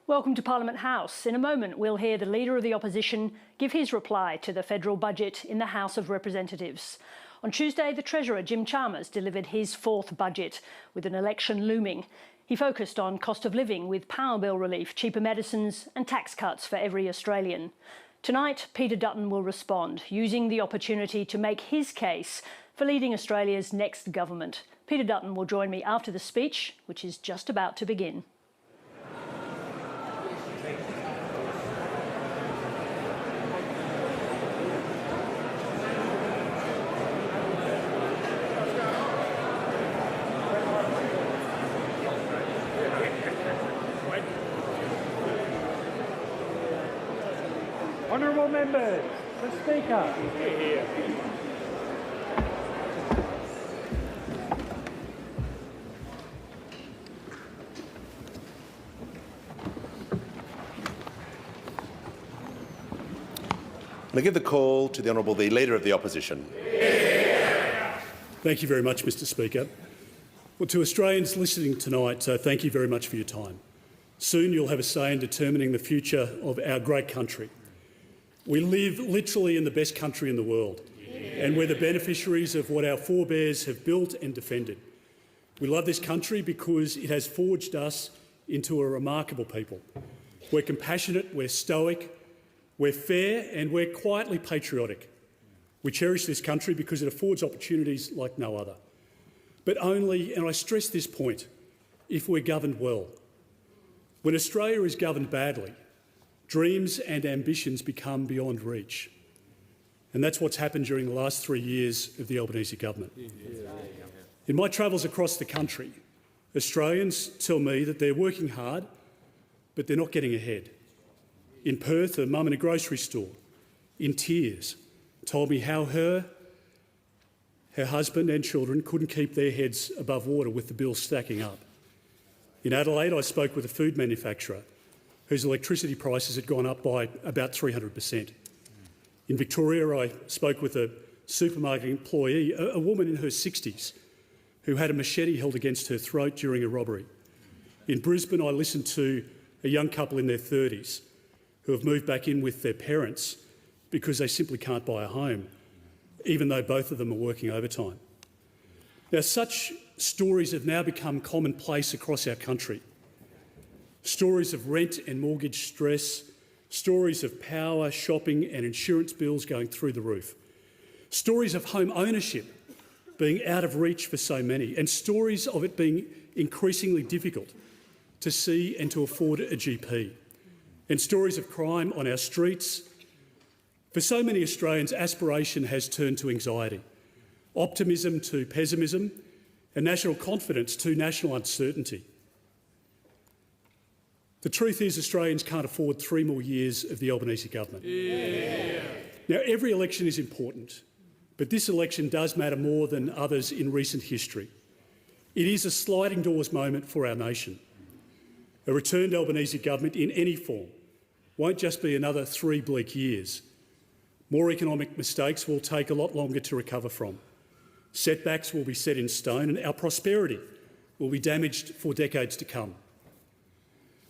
Welcome to Parliament House. In a moment, we'll hear the Leader of the Opposition give his reply to the federal budget in the House of Representatives. On Tuesday, the Treasurer, Jim Chalmers, delivered his fourth budget, with an election looming. He focused on cost of living with power bill relief, cheaper medicines and tax cuts for every Australian. Tonight, Peter Dutton will respond, using the opportunity to make his case for leading Australia's next government. Peter Dutton will join me after the speech, which is just about to begin. Honourable members, the Speaker. I give the call to the Honourable the Leader of the Opposition. Thank you very much, Mr Speaker. Well, to Australians listening tonight, thank you very much for your time. Soon you'll have a say in determining the future of our great country. We live literally in the best country in the world, and we're the beneficiaries of what our forebears have built and defended. We love this country because it has forged us into a remarkable people. We're compassionate, we're stoic, we're fair, and we're quietly patriotic. We cherish this country because it affords opportunities like no other. But only, and I stress this point, if we're governed well. When Australia is governed badly, dreams and ambitions become beyond reach. And that's what's happened during the last 3 years of the Albanese government. In my travels across the country, Australians tell me that they're working hard, but they're not getting ahead. In Perth, a mum in a grocery store, in tears, told me how her husband and children couldn't keep their heads above water with the bills stacking up. In Adelaide, I spoke with a food manufacturer whose electricity prices had gone up by about 300%. In Victoria, I spoke with a supermarket employee, a woman in her 60s, who had a machete held against her throat during a robbery. In Brisbane, I listened to a young couple in their 30s who have moved back in with their parents because they simply can't buy a home, even though both of them are working overtime. Now, such stories have now become commonplace across our country. Stories of rent and mortgage stress, stories of power, shopping and insurance bills going through the roof, stories of home ownership being out of reach for so many, and stories of it being increasingly difficult to see and to afford a GP, and stories of crime on our streets. For so many Australians, aspiration has turned to anxiety, optimism to pessimism, and national confidence to national uncertainty. The truth is Australians can't afford 3 more years of the Albanese government. Now, every election is important, but this election does matter more than others in recent history. It is a sliding doors moment for our nation. A returned Albanese government in any form won't just be another 3 bleak years. More economic mistakes will take a lot longer to recover from. Setbacks will be set in stone and our prosperity will be damaged for decades to come.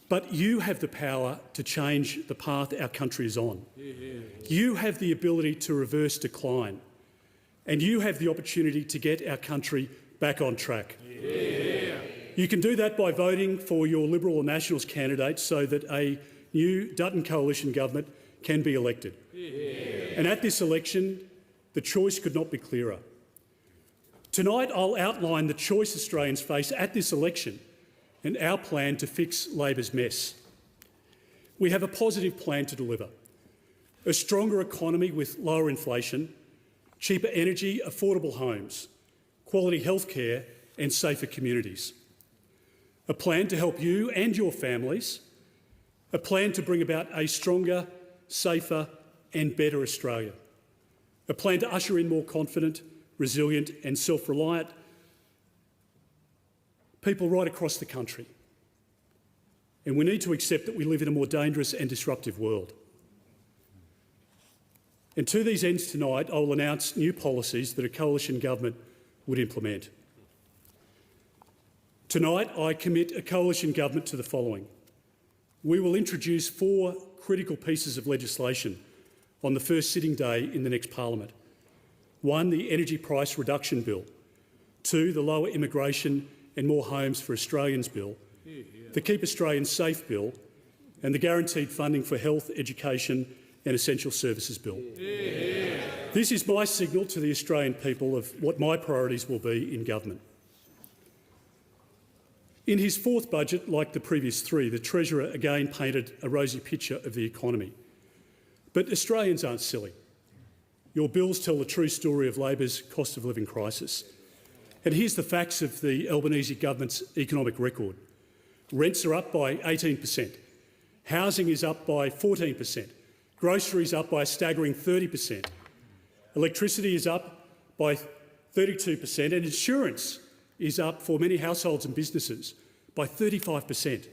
But you have the power to change the path our country is on. You have the ability to reverse decline, and you have the opportunity to get our country back on track. You can do that by voting for your Liberal or Nationals candidates so that a new Dutton coalition government can be elected. And at this election, the choice could not be clearer. Tonight, I'll outline the choice Australians face at this election and our plan to fix Labor's mess. We have a positive plan to deliver: a stronger economy with lower inflation, cheaper energy, affordable homes, quality healthcare and safer communities. A plan to help you and your families, a plan to bring about a stronger, safer and better Australia, a plan to usher in more confident, resilient and self-reliant people right across the country. And we need to accept that we live in a more dangerous and disruptive world. And to these ends tonight, I will announce new policies that a coalition government would implement. Tonight, I commit a coalition government to the following: we will introduce 4 critical pieces of legislation on the first sitting day in the next parliament. 1, the Energy Price Reduction Bill. 2, the Lower Immigration and More Homes for Australians Bill. The Keep Australians Safe Bill, and the Guaranteed Funding for Health, Education and Essential Services Bill. This is my signal to the Australian people of what my priorities will be in government. In his 4th budget, like the previous 3, the Treasurer again painted a rosy picture of the economy. But Australians aren't silly. Your bills tell the true story of Labor's cost of living crisis. And here's the facts of the Albanese government's economic record. Rents are up by 18%. Housing is up by 14%. Groceries up by a staggering 30%. Electricity is up by 32%, and insurance is up for many households and businesses by 35%.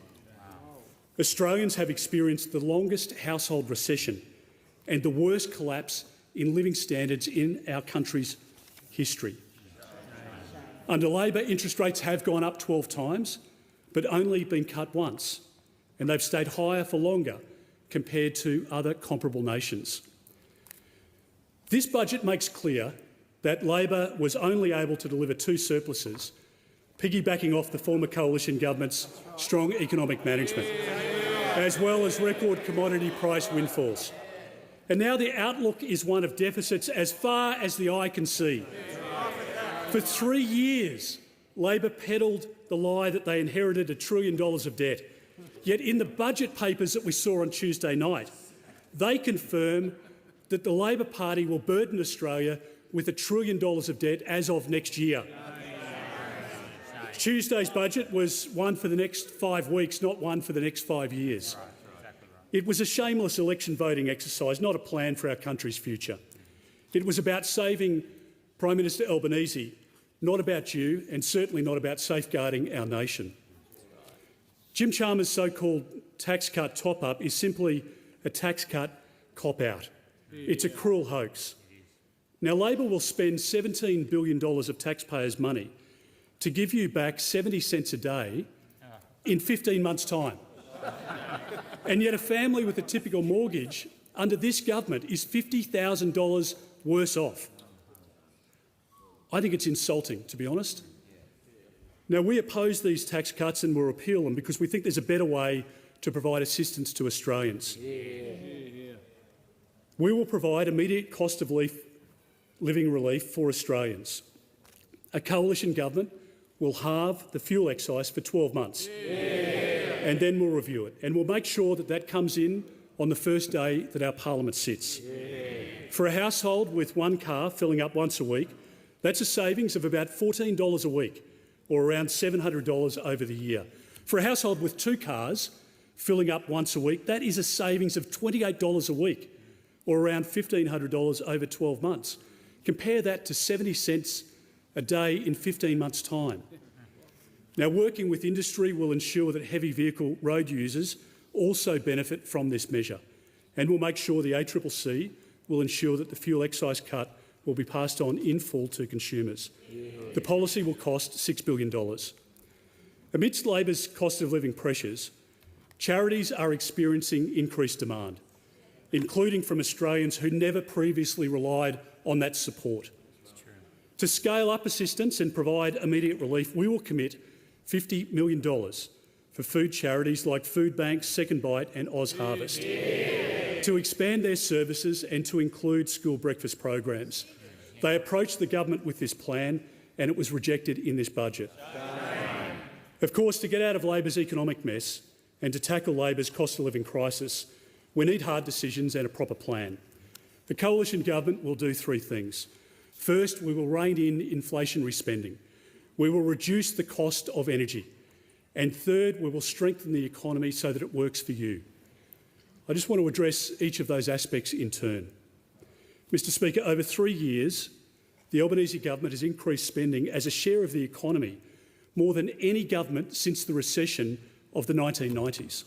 Australians have experienced the longest household recession and the worst collapse in living standards in our country's history. Under Labor, interest rates have gone up 12 times, but only been cut once, and they've stayed higher for longer compared to other comparable nations. This budget makes clear that Labor was only able to deliver 2 surpluses, piggybacking off the former coalition government's strong economic management, as well as record commodity price windfalls. And now the outlook is one of deficits as far as the eye can see. For 3 years, Labor peddled the lie that they inherited $1 trillion of debt. Yet in the budget papers that we saw on Tuesday night, they confirm that the Labor Party will burden Australia with $1 trillion of debt as of next year. Tuesday's budget was one for the next 5 weeks, not one for the next 5 years. It was a shameless election voting exercise, not a plan for our country's future. It was about saving Prime Minister Albanese, not about you, and certainly not about safeguarding our nation. Jim Chalmers' so-called tax cut top-up is simply a tax cut cop-out. It's a cruel hoax. Now, Labor will spend $17 billion of taxpayers' money to give you back 70 cents a day in 15 months' time. And yet a family with a typical mortgage under this government is $50,000 worse off. I think it's insulting, to be honest. Now, we oppose these tax cuts and will repeal them because we think there's a better way to provide assistance to Australians. We will provide immediate cost of living relief for Australians. A coalition government will halve the fuel excise for 12 months and then we'll review it. And we'll make sure that that comes in on the first day that our parliament sits. For a household with 1 car filling up once a week, that's a savings of about $14 a week, or around $700 over the year. For a household with 2 cars filling up once a week, that is a savings of $28 a week, or around $1,500 over 12 months. Compare that to 70 cents a day in 15 months' time. Now, working with industry will ensure that heavy vehicle road users also benefit from this measure, and we'll make sure the ACCC will ensure that the fuel excise cut will be passed on in full to consumers. The policy will cost $6 billion. Amidst Labor's cost of living pressures, charities are experiencing increased demand, including from Australians who never previously relied on that support. To scale up assistance and provide immediate relief, we will commit $50 million for food charities like Food Bank, Second Bite and Oz Harvest to expand their services and to include school breakfast programs. They approached the government with this plan and it was rejected in this budget. Of course, to get out of Labor's economic mess and to tackle Labor's cost of living crisis, we need hard decisions and a proper plan. The coalition government will do 3 things. First, we will rein in inflationary spending. We will reduce the cost of energy. And third, we will strengthen the economy so that it works for you. I just want to address each of those aspects in turn. Mr Speaker, over 3 years, the Albanese government has increased spending as a share of the economy more than any government since the recession of the 1990s.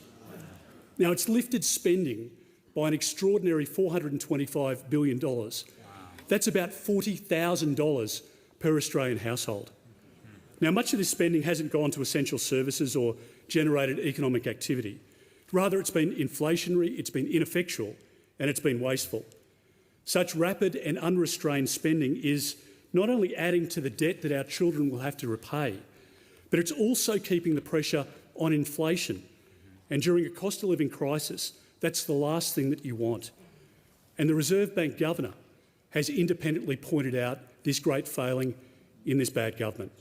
Now, it's lifted spending by an extraordinary $425 billion. That's about $40,000 per Australian household. Now, much of this spending hasn't gone to essential services or generated economic activity, Rather, it's been inflationary, it's been ineffectual, and it's been wasteful. Such rapid and unrestrained spending is not only adding to the debt that our children will have to repay, but it's also keeping the pressure on inflation. And during a cost of living crisis, that's the last thing that you want. And the Reserve Bank Governor has independently pointed out this great failing in this bad government.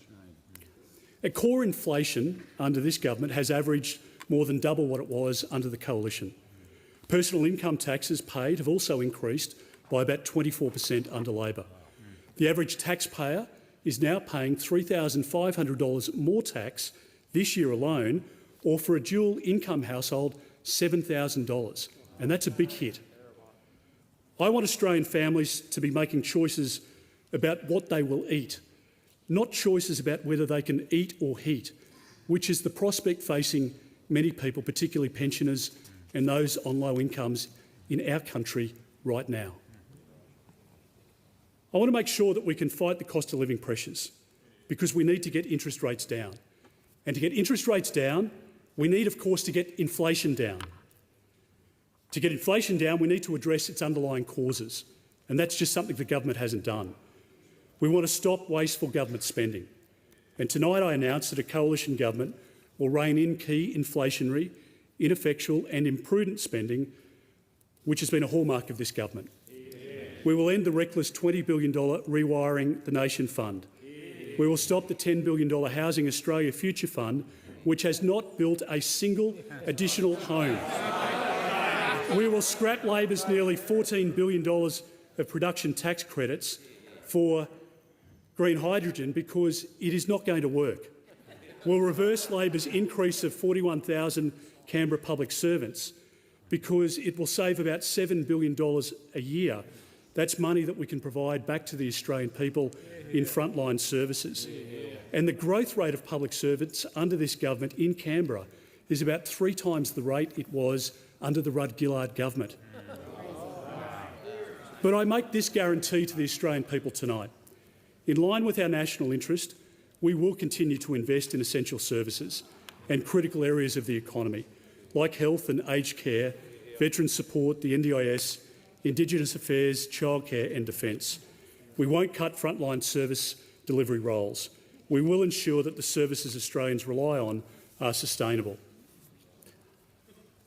A core inflation under this government has averaged more than double what it was under the Coalition. Personal income taxes paid have also increased by about 24% under Labor. The average taxpayer is now paying $3,500 more tax this year alone, or for a dual income household, $7,000, and that's a big hit. I want Australian families to be making choices about what they will eat, not choices about whether they can eat or heat, which is the prospect facing many people, particularly pensioners and those on low incomes in our country right now. I want to make sure that we can fight the cost of living pressures, because we need to get interest rates down. And to get interest rates down, we need, of course, to get inflation down. To get inflation down, we need to address its underlying causes, and that's just something the government hasn't done. We want to stop wasteful government spending. And tonight I announce that a coalition government will rein in key inflationary, ineffectual and imprudent spending, which has been a hallmark of this government. We will end the reckless $20 billion Rewiring the Nation Fund. We will stop the $10 billion Housing Australia Future Fund, which has not built a single additional home. We will scrap Labor's nearly $14 billion of production tax credits for green hydrogen because it is not going to work. We'll reverse Labor's increase of 41,000 Canberra public servants because it will save about $7 billion a year. That's money that we can provide back to the Australian people in frontline services. And the growth rate of public servants under this government in Canberra is about 3 times the rate it was under the Rudd-Gillard government. But I make this guarantee to the Australian people tonight. In line with our national interest, we will continue to invest in essential services and critical areas of the economy, like health and aged care, veteran support, the NDIS, Indigenous affairs, childcare and defence. We won't cut frontline service delivery roles. We will ensure that the services Australians rely on are sustainable.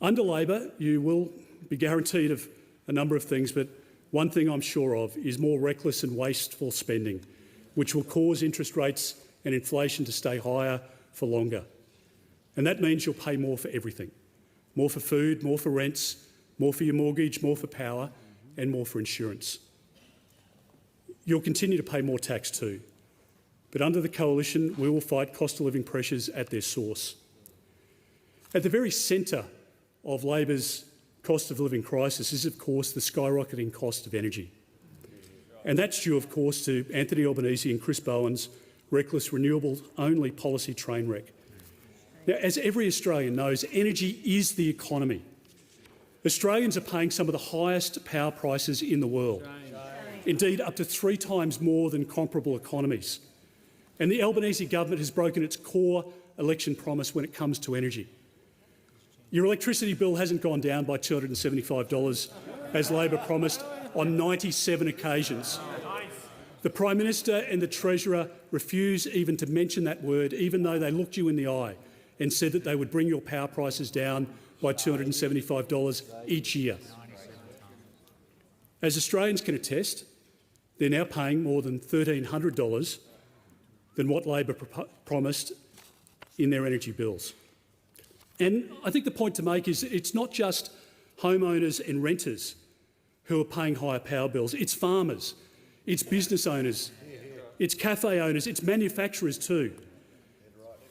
Under Labor, you will be guaranteed of a number of things, but one thing I'm sure of is more reckless and wasteful spending, which will cause interest rates and inflation to stay higher for longer. And that means you'll pay more for everything. More for food, more for rents, more for your mortgage, more for power and more for insurance. You'll continue to pay more tax too. But under the Coalition, we will fight cost of living pressures at their source. At the very centre of Labor's cost of living crisis is, of course, the skyrocketing cost of energy. And that's due, of course, to Anthony Albanese and Chris Bowen's reckless renewable-only policy train wreck. Now, as every Australian knows, energy is the economy. Australians are paying some of the highest power prices in the world, indeed up to 3 times more than comparable economies. And the Albanese government has broken its core election promise when it comes to energy. Your electricity bill hasn't gone down by $275, as Labor promised, on 97 occasions. The Prime Minister and the Treasurer refuse even to mention that word, even though they looked you in the eye and said that they would bring your power prices down by $275 each year. As Australians can attest, they're now paying more than $1,300 than what Labor promised in their energy bills. And I think the point to make is it's not just homeowners and renters who are paying higher power bills. It's farmers, it's business owners, it's cafe owners, it's manufacturers too.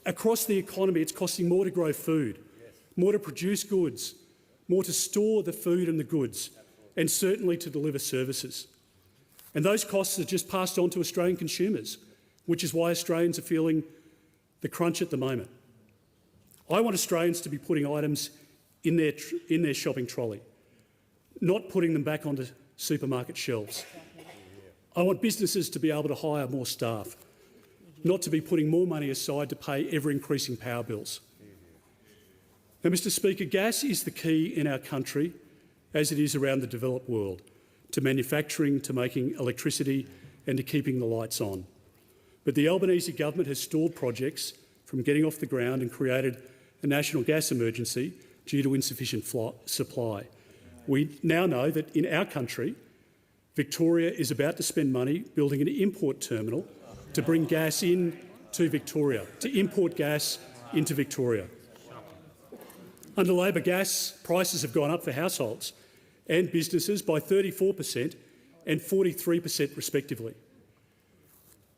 Across the economy, it's costing more to grow food, more to produce goods, more to store the food and the goods, and certainly to deliver services. And those costs are just passed on to Australian consumers, which is why Australians are feeling the crunch at the moment. I want Australians to be putting items in their shopping trolley, not putting them back onto supermarket shelves. I want businesses to be able to hire more staff, not to be putting more money aside to pay ever-increasing power bills. Now, Mr Speaker, gas is the key in our country, as it is around the developed world, to manufacturing, to making electricity and to keeping the lights on. But the Albanese government has stalled projects from getting off the ground and created a national gas emergency due to insufficient supply. We now know that in our country, Victoria is about to spend money building an import terminal to bring gas in to Victoria, to import gas into Victoria. Under Labor, gas prices have gone up for households and businesses by 34% and 43% respectively.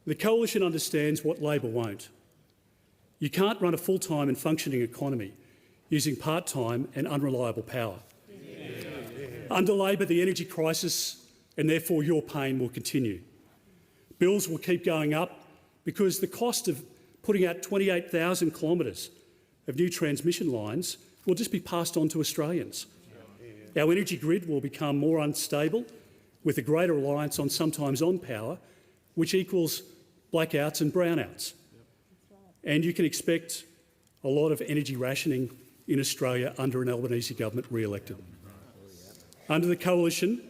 The Coalition understands what Labor won't. You can't run a full-time and functioning economy using part-time and unreliable power. Under Labor, the energy crisis and therefore your pain will continue. Bills will keep going up because the cost of putting out 28,000 kilometres of new transmission lines will just be passed on to Australians. Our energy grid will become more unstable with a greater reliance on sometimes on power, which equals blackouts and brownouts. And you can expect a lot of energy rationing in Australia under an Albanese government re-elected. Under the Coalition,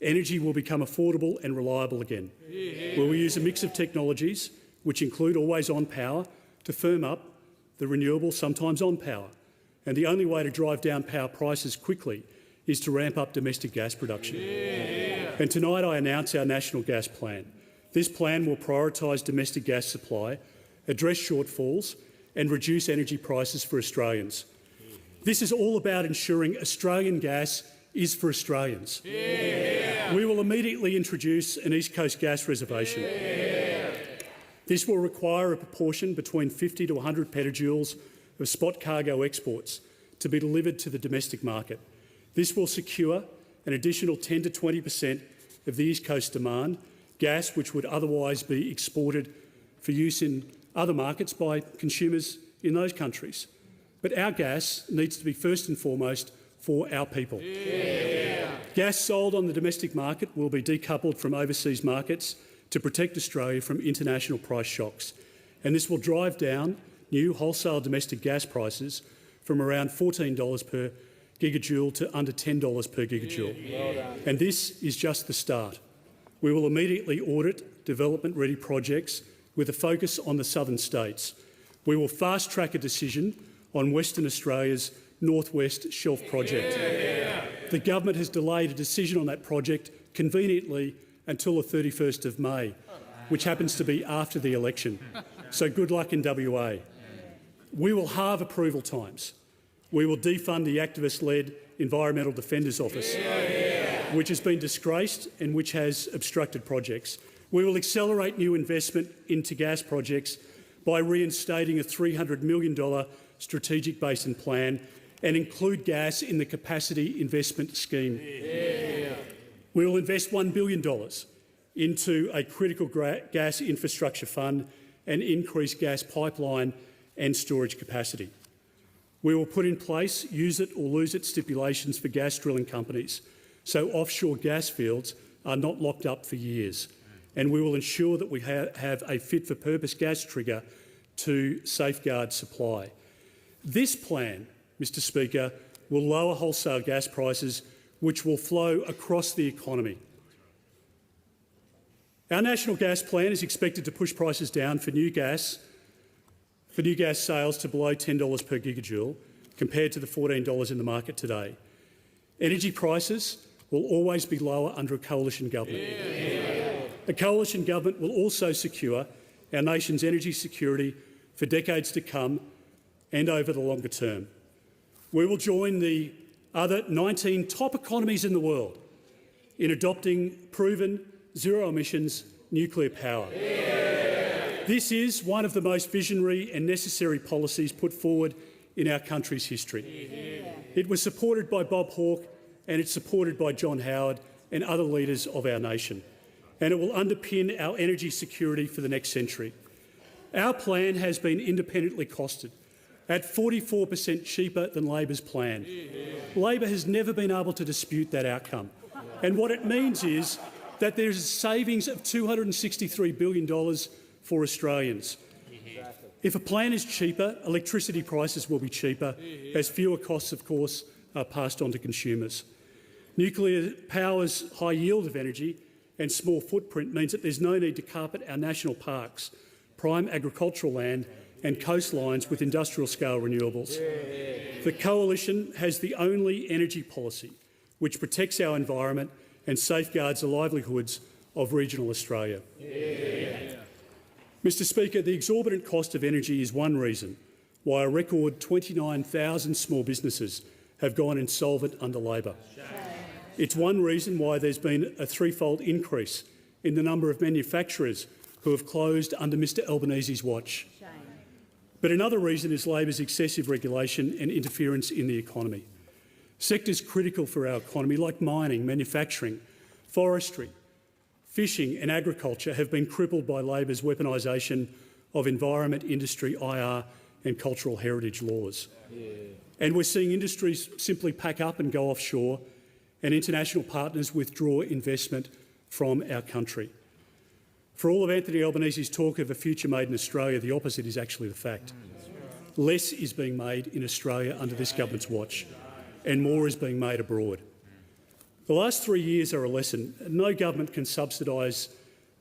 energy will become affordable and reliable again, where we use a mix of technologies which include always-on power to firm up the renewable, sometimes on power. And the only way to drive down power prices quickly is to ramp up domestic gas production. And tonight I announce our National Gas Plan. This plan will prioritise domestic gas supply, address shortfalls and reduce energy prices for Australians. This is all about ensuring Australian gas is for Australians. We will immediately introduce an East Coast gas reservation. This will require a proportion between 50 to 100 petajoules of spot cargo exports to be delivered to the domestic market. This will secure an additional 10 to 20% of the East Coast demand, gas which would otherwise be exported for use in other markets by consumers in those countries. But our gas needs to be first and foremost for our people. Gas sold on the domestic market will be decoupled from overseas markets to protect Australia from international price shocks, and this will drive down new wholesale domestic gas prices from around $14 per gigajoule to under $10 per gigajoule. And this is just the start. We will immediately audit development-ready projects with a focus on the southern states. We will fast-track a decision on Western Australia's North West Shelf project. The government has delayed a decision on that project conveniently until the 31st of May, which happens to be after the election. So good luck in WA. We will halve approval times. We will defund the activist-led Environmental Defenders Office, which has been disgraced and which has obstructed projects. We will accelerate new investment into gas projects by reinstating a $300 million strategic basin plan and include gas in the capacity investment scheme. We will invest $1 billion into a critical gas infrastructure fund and increase gas pipeline and storage capacity. We will put in place use it or lose it stipulations for gas drilling companies so offshore gas fields are not locked up for years. And we will ensure that we have a fit-for-purpose gas trigger to safeguard supply. This plan, Mr Speaker, will lower wholesale gas prices, which will flow across the economy. Our National Gas Plan is expected to push prices down for new gas sales to below $10 per gigajoule, compared to the $14 in the market today. Energy prices will always be lower under a coalition government. A coalition government will also secure our nation's energy security for decades to come and over the longer term. We will join the other 19 top economies in the world in adopting proven zero-emissions nuclear power. This is one of the most visionary and necessary policies put forward in our country's history. It was supported by Bob Hawke and it's supported by John Howard and other leaders of our nation. And it will underpin our energy security for the next century. Our plan has been independently costed at 44% cheaper than Labor's plan. Labor has never been able to dispute that outcome. And what it means is that there is a savings of $263 billion for Australians. If a plant is cheaper, electricity prices will be cheaper, as fewer costs, of course, are passed on to consumers. Nuclear power's high yield of energy and small footprint means that there's no need to carpet our national parks, prime agricultural land and coastlines with industrial-scale renewables. The Coalition has the only energy policy which protects our environment and safeguards the livelihoods of regional Australia. Mr Speaker, the exorbitant cost of energy is one reason why a record 29,000 small businesses have gone insolvent under Labor. It's one reason why there's been a threefold increase in the number of manufacturers who have closed under Mr Albanese's watch. But another reason is Labor's excessive regulation and interference in the economy. Sectors critical for our economy, like mining, manufacturing, forestry, fishing and agriculture, have been crippled by Labor's weaponisation of environment, industry, IR and cultural heritage laws. And we're seeing industries simply pack up and go offshore and international partners withdraw investment from our country. For all of Anthony Albanese's talk of a future made in Australia, the opposite is actually the fact. Less is being made in Australia under this government's watch, and more is being made abroad. The last 3 years are a lesson. No government can subsidise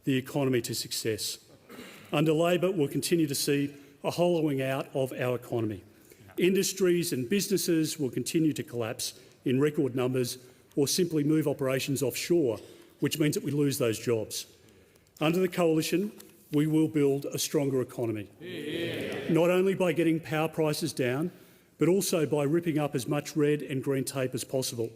the economy to success. Under Labor, we'll continue to see a hollowing out of our economy. Industries and businesses will continue to collapse in record numbers or simply move operations offshore, which means that we lose those jobs. Under the Coalition, we will build a stronger economy, not only by getting power prices down, but also by ripping up as much red and green tape as possible.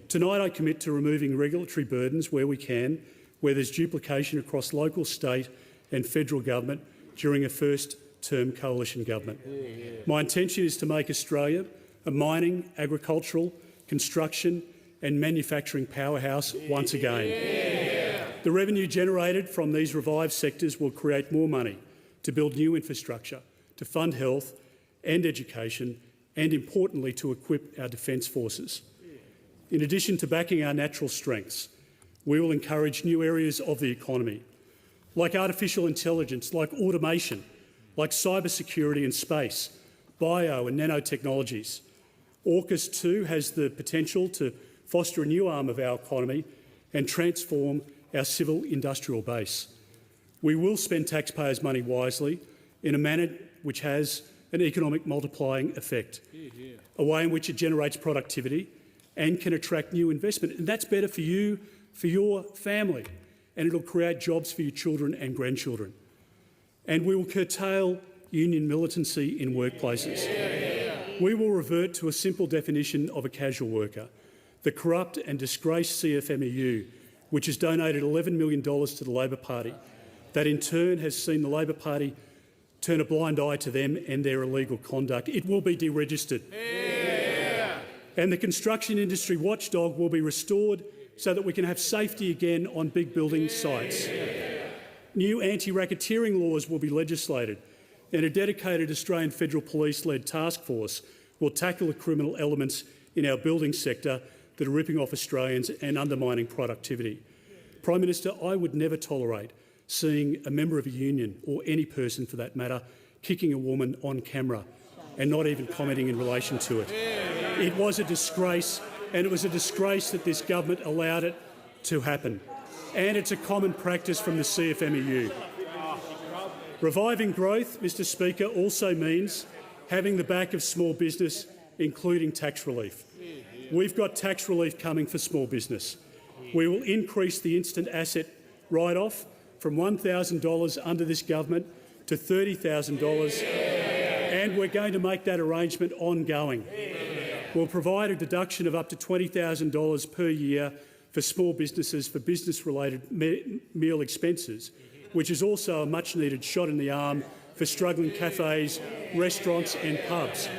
Tonight I commit to removing regulatory burdens where we can, where there's duplication across local, state and federal government during a first-term Coalition government. My intention is to make Australia a mining, agricultural, construction and manufacturing powerhouse once again. The revenue generated from these revived sectors will create more money to build new infrastructure, to fund health and education, and importantly to equip our defence forces. In addition to backing our natural strengths, we will encourage new areas of the economy, like artificial intelligence, like automation, like cybersecurity and space, bio and nanotechnologies. AUKUS too has the potential to foster a new arm of our economy and transform our civil industrial base. We will spend taxpayers' money wisely in a manner which has an economic multiplying effect, a way in which it generates productivity and can attract new investment. And that's better for you, for your family, and it'll create jobs for your children and grandchildren. And we will curtail union militancy in workplaces. We will revert to a simple definition of a casual worker, the corrupt and disgraced CFMEU, which has donated $11 million to the Labor Party, that in turn has seen the Labor Party turn a blind eye to them and their illegal conduct. It will be deregistered. And the construction industry watchdog will be restored so that we can have safety again on big building sites. New anti-racketeering laws will be legislated, and a dedicated Australian Federal Police-led task force will tackle the criminal elements in our building sector that are ripping off Australians and undermining productivity. Prime Minister, I would never tolerate seeing a member of a union, or any person for that matter, kicking a woman on camera and not even commenting in relation to it. It was a disgrace, and it was a disgrace that this government allowed it to happen. And it's a common practice from the CFMEU. Reviving growth, Mr Speaker, also means having the back of small business, including tax relief. We've got tax relief coming for small business. We will increase the instant asset write-off from $1,000 under this government to $30,000, and we're going to make that arrangement ongoing. We'll provide a deduction of up to $20,000 per year for small businesses for business-related meal expenses, which is also a much-needed shot in the arm for struggling cafes, restaurants and pubs.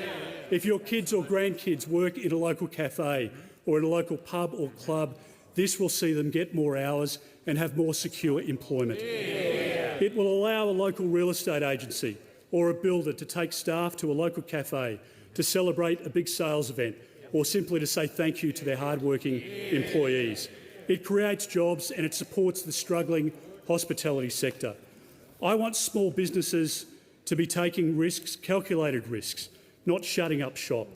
If your kids or grandkids work in a local cafe or in a local pub or club, this will see them get more hours and have more secure employment. It will allow a local real estate agency or a builder to take staff to a local cafe to celebrate a big sales event or simply to say thank you to their hard-working employees. It creates jobs and it supports the struggling hospitality sector. I want small businesses to be taking risks, calculated risks, not shutting up shop.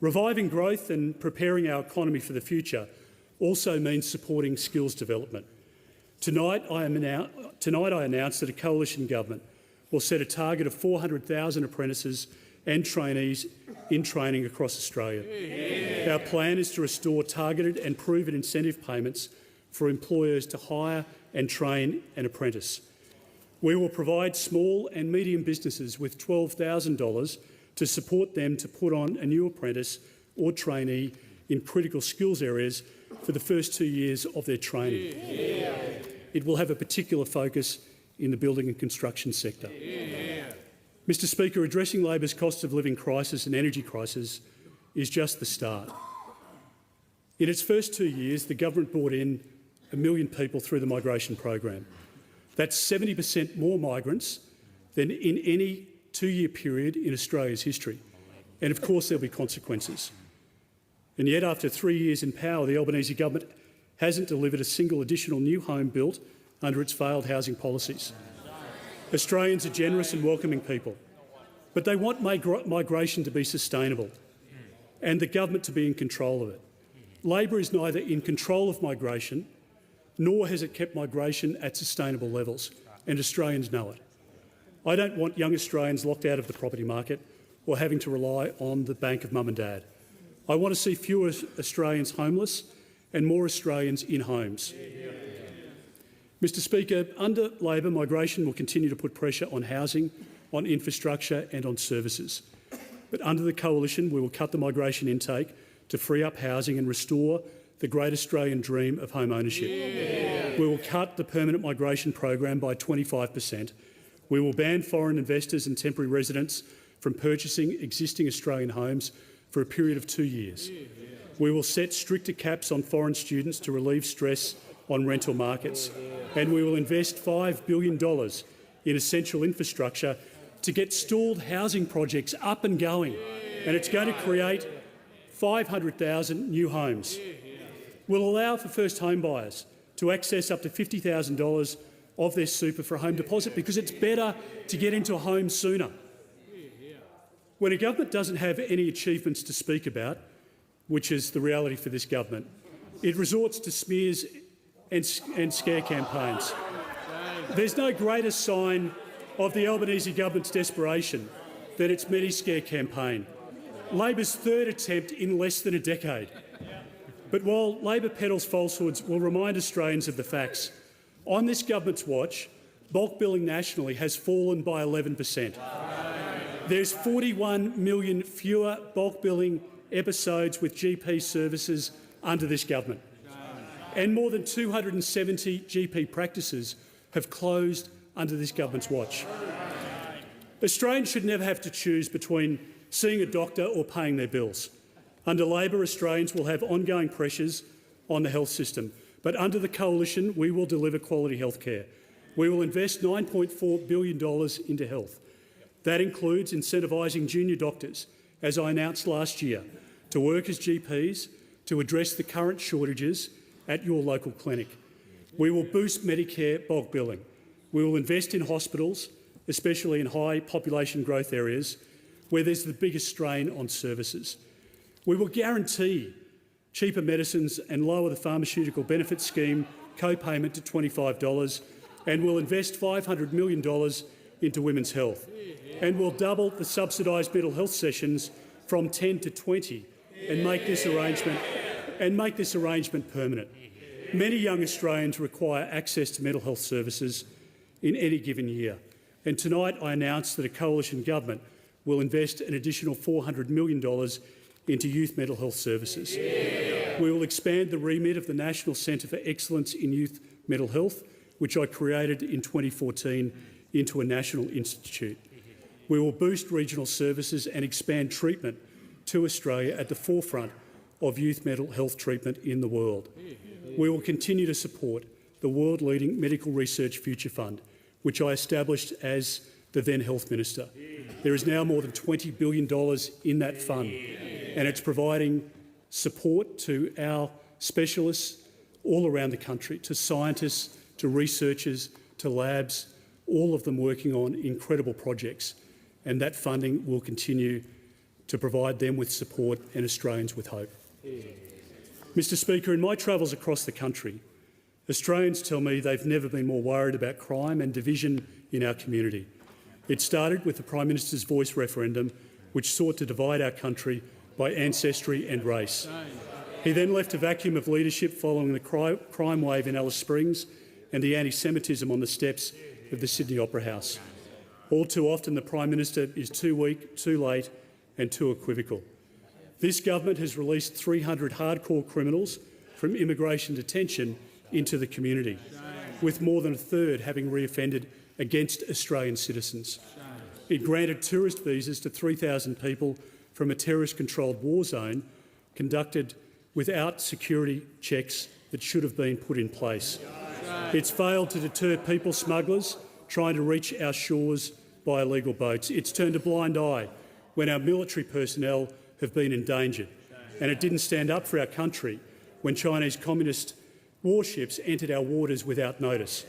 Reviving growth and preparing our economy for the future also means supporting skills development. Tonight I announced that a coalition government will set a target of 400,000 apprentices and trainees in training across Australia. Yeah. Our plan is to restore targeted and proven incentive payments for employers to hire and train an apprentice. We will provide small and medium businesses with $12,000 to support them to put on a new apprentice or trainee in critical skills areas for the first 2 years of their training. Yeah. It will have a particular focus in the building and construction sector. Yeah. Mr Speaker, addressing Labor's cost of living crisis and energy crisis is just the start. In its first 2 years, the government brought in 1 million people through the migration program. That's 70% more migrants than in any 2-year period in Australia's history. And of course there'll be consequences. And yet, after 3 years in power, the Albanese government hasn't delivered a single additional new home built under its failed housing policies. Australians are generous and welcoming people, but they want migration to be sustainable and the government to be in control of it. Labor is neither in control of migration nor has it kept migration at sustainable levels, and Australians know it. I don't want young Australians locked out of the property market or having to rely on the bank of mum and dad. I want to see fewer Australians homeless and more Australians in homes. Mr Speaker, under Labor, migration will continue to put pressure on housing, on infrastructure and on services. But under the Coalition, we will cut the migration intake to free up housing and restore the great Australian dream of home ownership. We will cut the permanent migration program by 25%. We will ban foreign investors and temporary residents from purchasing existing Australian homes for a period of 2 years. We will set stricter caps on foreign students to relieve stress on rental markets, and we will invest $5 billion in essential infrastructure to get stalled housing projects up and going, and it's going to create 500,000 new homes. We'll allow for first home buyers to access up to $50,000 of their super for a home deposit because it's better to get into a home sooner. When a government doesn't have any achievements to speak about, which is the reality for this government, it resorts to smears and scare campaigns. There's no greater sign of the Albanese government's desperation than its Medi-Scare campaign, Labor's third attempt in less than a decade. But while Labor peddles falsehoods, we'll remind Australians of the facts. On this government's watch, bulk billing nationally has fallen by 11%. There's 41 million fewer bulk billing episodes with GP services under this government, and more than 270 GP practices have closed under this government's watch. Australians should never have to choose between seeing a doctor or paying their bills. Under Labor, Australians will have ongoing pressures on the health system, but under the Coalition we will deliver quality health care. We will invest $9.4 billion into health. That includes incentivising junior doctors, as I announced last year, to work as GPs to address the current shortages at your local clinic. We will boost Medicare bulk billing. We will invest in hospitals, especially in high population growth areas where there's the biggest strain on services. We will guarantee cheaper medicines and lower the pharmaceutical benefit scheme co-payment to $25, and we'll invest $500 million into women's health. And we'll double the subsidised mental health sessions from 10 to 20 and make this arrangement permanent. Many young Australians require access to mental health services in any given year. And tonight I announced that a coalition government will invest an additional $400 million into youth mental health services. We will expand the remit of the National Centre for Excellence in Youth Mental Health, which I created in 2014, into a national institute. We will boost regional services and expand treatment to Australia at the forefront of youth mental health treatment in the world. We will continue to support the world-leading Medical Research Future Fund, which I established as the then Health Minister. There is now more than $20 billion in that fund, and it's providing support to our specialists all around the country, to scientists, to researchers, to labs, all of them working on incredible projects, and that funding will continue to provide them with support and Australians with hope. Mr Speaker, in my travels across the country, Australians tell me they've never been more worried about crime and division in our community. It started with the Prime Minister's Voice referendum, which sought to divide our country by ancestry and race. He then left a vacuum of leadership following the crime wave in Alice Springs and the anti-Semitism on the steps of the Sydney Opera House. All too often the Prime Minister is too weak, too late and too equivocal. This government has released 300 hardcore criminals from immigration detention into the community, with more than a third having reoffended against Australian citizens. It granted tourist visas to 3,000 people from a terrorist-controlled war zone conducted without security checks that should have been put in place. It's failed to deter people smugglers trying to reach our shores by illegal boats. It's turned a blind eye when our military personnel have been endangered. And it didn't stand up for our country when Chinese communist warships entered our waters without notice.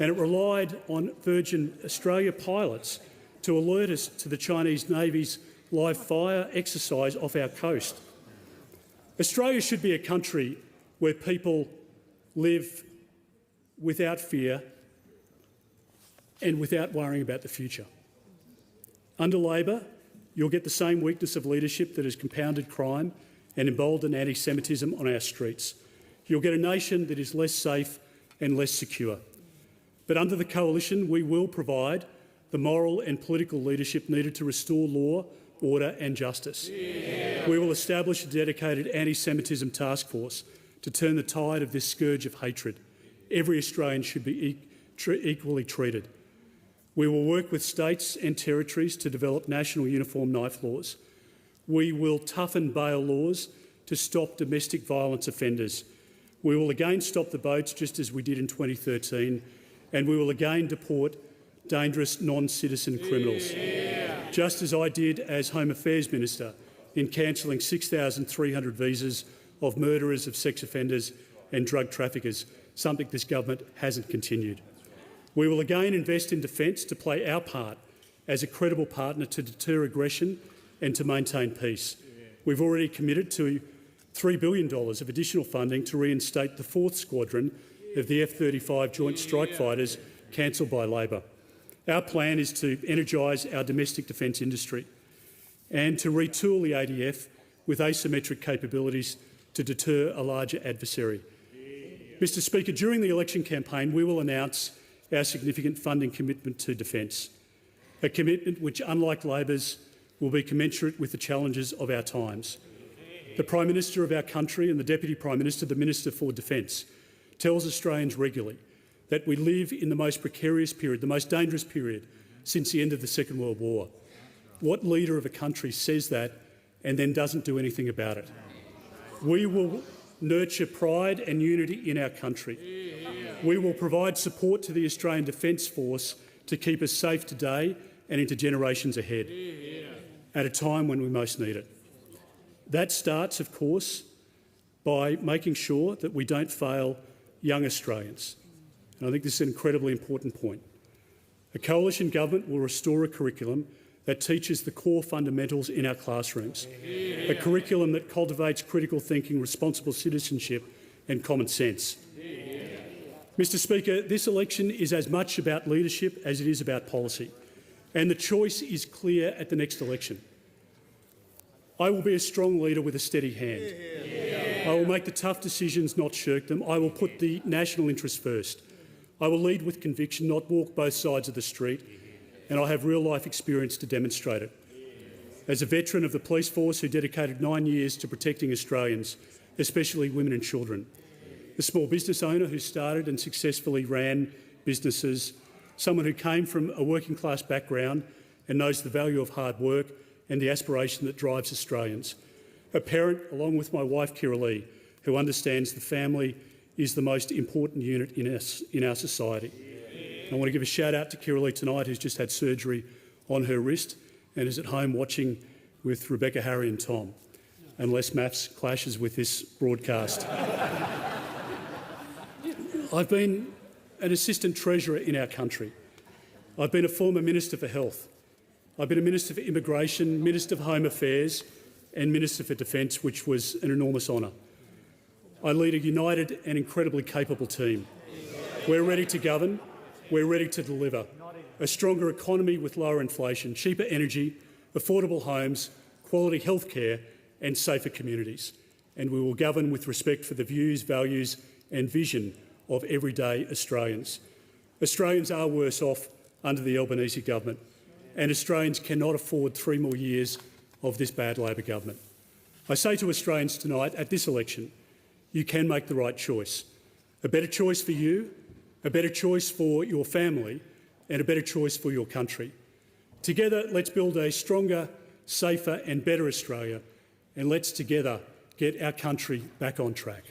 And it relied on Virgin Australia pilots to alert us to the Chinese Navy's live fire exercise off our coast. Australia should be a country where people live without fear and without worrying about the future. Under Labor, you'll get the same weakness of leadership that has compounded crime and emboldened anti-Semitism on our streets. You'll get a nation that is less safe and less secure. But under the Coalition, we will provide the moral and political leadership needed to restore law, order and justice. We will establish a dedicated anti-Semitism task force to turn the tide of this scourge of hatred. Every Australian should be equally treated. We will work with states and territories to develop national uniform knife laws. We will toughen bail laws to stop domestic violence offenders. We will again stop the boats, just as we did in 2013, and we will again deport dangerous non-citizen criminals, just as I did as Home Affairs Minister in cancelling 6,300 visas of murderers, of sex offenders and drug traffickers, something this government hasn't continued. We will again invest in defence to play our part as a credible partner to deter aggression and to maintain peace. We've already committed to $3 billion of additional funding to reinstate the 4th Squadron of the F-35 Joint Strike Fighters cancelled by Labor. Our plan is to energise our domestic defence industry and to retool the ADF with asymmetric capabilities to deter a larger adversary. Mr Speaker, during the election campaign we will announce our significant funding commitment to defence, a commitment which, unlike Labor's, will be commensurate with the challenges of our times. The Prime Minister of our country and the Deputy Prime Minister, the Minister for Defence, tells Australians regularly that we live in the most precarious period, the most dangerous period since the end of the Second World War. What leader of a country says that and then doesn't do anything about it? We will nurture pride and unity in our country. We will provide support to the Australian Defence Force to keep us safe today and into generations ahead, at a time when we most need it. That starts, of course, by making sure that we don't fail young Australians. And I think this is an incredibly important point. A coalition government will restore a curriculum that teaches the core fundamentals in our classrooms, a curriculum that cultivates critical thinking, responsible citizenship and common sense. Mr Speaker, this election is as much about leadership as it is about policy, and the choice is clear at the next election. I will be a strong leader with a steady hand. I will make the tough decisions, not shirk them. I will put the national interest first. I will lead with conviction, not walk both sides of the street, and I have real-life experience to demonstrate it. As a veteran of the police force who dedicated 9 years to protecting Australians, especially women and children, a small business owner who started and successfully ran businesses, someone who came from a working-class background and knows the value of hard work and the aspiration that drives Australians, a parent, along with my wife Kiralee, who understands the family is the most important unit in our society. I want to give a shout-out to Kiralee tonight, who's just had surgery on her wrist and is at home watching with Rebecca, Harry and Tom, unless maths clashes with this broadcast. I've been an assistant treasurer in our country, I've been a former Minister for Health. I've been a Minister for Immigration, Minister for Home Affairs and Minister for Defence, which was an enormous honour. I lead a united and incredibly capable team. We're ready to govern. We're ready to deliver a stronger economy with lower inflation, cheaper energy, affordable homes, quality healthcare and safer communities. And we will govern with respect for the views, values and vision of everyday Australians. Australians are worse off under the Albanese government, and Australians cannot afford 3 more years of this bad Labor government. I say to Australians tonight, at this election, you can make the right choice. A better choice for you, a better choice for your family and a better choice for your country. Together, let's build a stronger, safer and better Australia, and let's together get our country back on track.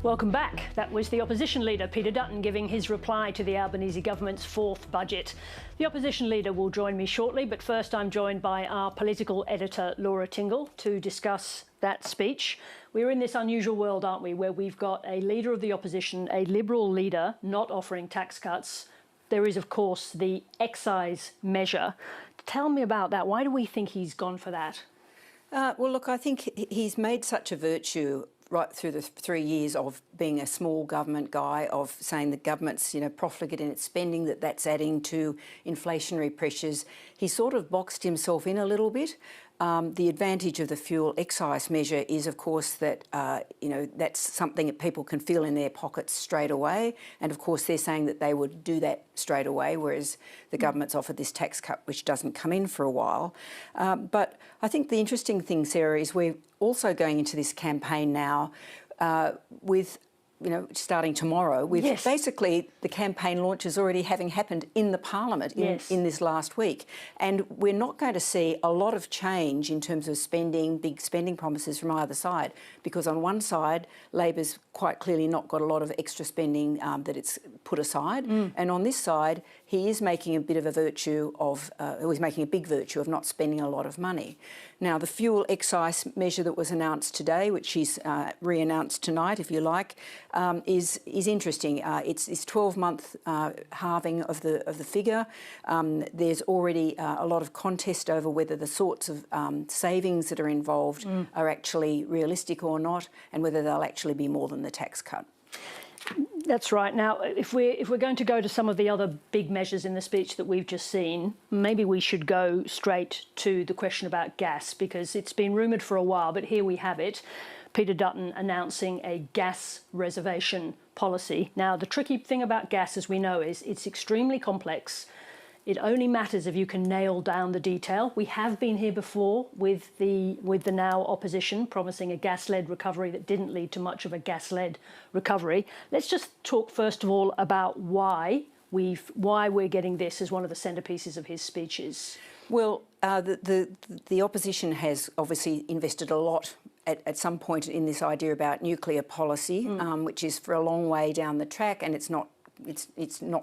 Welcome back. That was the Opposition Leader Peter Dutton giving his reply to the Albanese government's fourth budget. The Opposition Leader will join me shortly, but first I'm joined by our political editor Laura Tingle to discuss that speech. We're in this unusual world, aren't we, where we've got a Leader of the Opposition, a Liberal leader, not offering tax cuts. There is, of course, the excise measure. Tell me about that. Why do we think he's gone for that? Well, look, I think he's made such a virtue right through the 3 years of being a small government guy, of saying the government's, profligate in its spending, that's adding to inflationary pressures. He sort of boxed himself in a little bit. The advantage of the fuel excise measure is, of course, that, that's something that people can feel in their pockets straight away. And, of course, they're saying that they would do that straight away, whereas the government's offered this tax cut, which doesn't come in for a while. But I think the interesting thing, Sarah, is we're also going into this campaign now with starting tomorrow, with basically the campaign launch is already having happened in the Parliament in this last week. And we're not going to see a lot of change in terms of spending, big spending promises from either side, because on one side, Labor's quite clearly not got a lot of extra spending that it's put aside. And on this side, he is making a bit of a virtue of, he's making a big virtue of not spending a lot of money. Now, the fuel excise measure that was announced today, which he's re-announced tonight, if you like, is interesting. It's 12-month halving of the figure. There's already a lot of contest over whether the sorts of savings that are involved are actually realistic or not, and whether they'll actually be more than the tax cut. That's right. Now, if we're going to go to some of the other big measures in the speech that we've just seen, maybe we should go straight to the question about gas, because it's been rumoured for a while, but here we have it. Peter Dutton announcing a gas reservation policy. Now, the tricky thing about gas, as we know, is it's extremely complex. It only matters if you can nail down the detail. We have been here before with the now opposition promising a gas-led recovery that didn't lead to much of a gas-led recovery. Let's just talk first of all about why we're getting this as one of the centrepieces of his speeches. Well, the opposition has obviously invested a lot at some point in this idea about nuclear policy, which is for a long way down the track, and it's not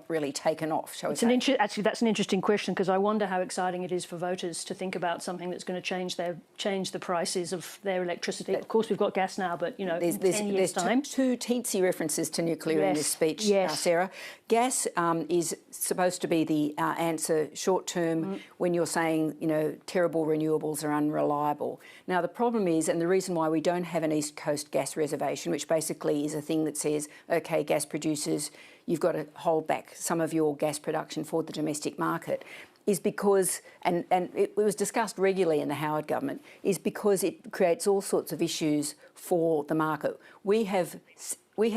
really taken off, shall we say. Actually, that's an interesting question, because I wonder how exciting it is for voters to think about something that's going to change the prices of their electricity. Of course, we've got gas now, but in 10 years' time. There's two teensy references to nuclear in this speech, Sarah. Gas is supposed to be the answer short term when you're saying terrible renewables are unreliable. Now the problem is, and the reason why we don't have an East Coast gas reservation, which basically is a thing that says, okay, gas producers, you've got to hold back some of your gas production for the domestic market, is because, and it was discussed regularly in the Howard government, is because it creates all sorts of issues for the market. We have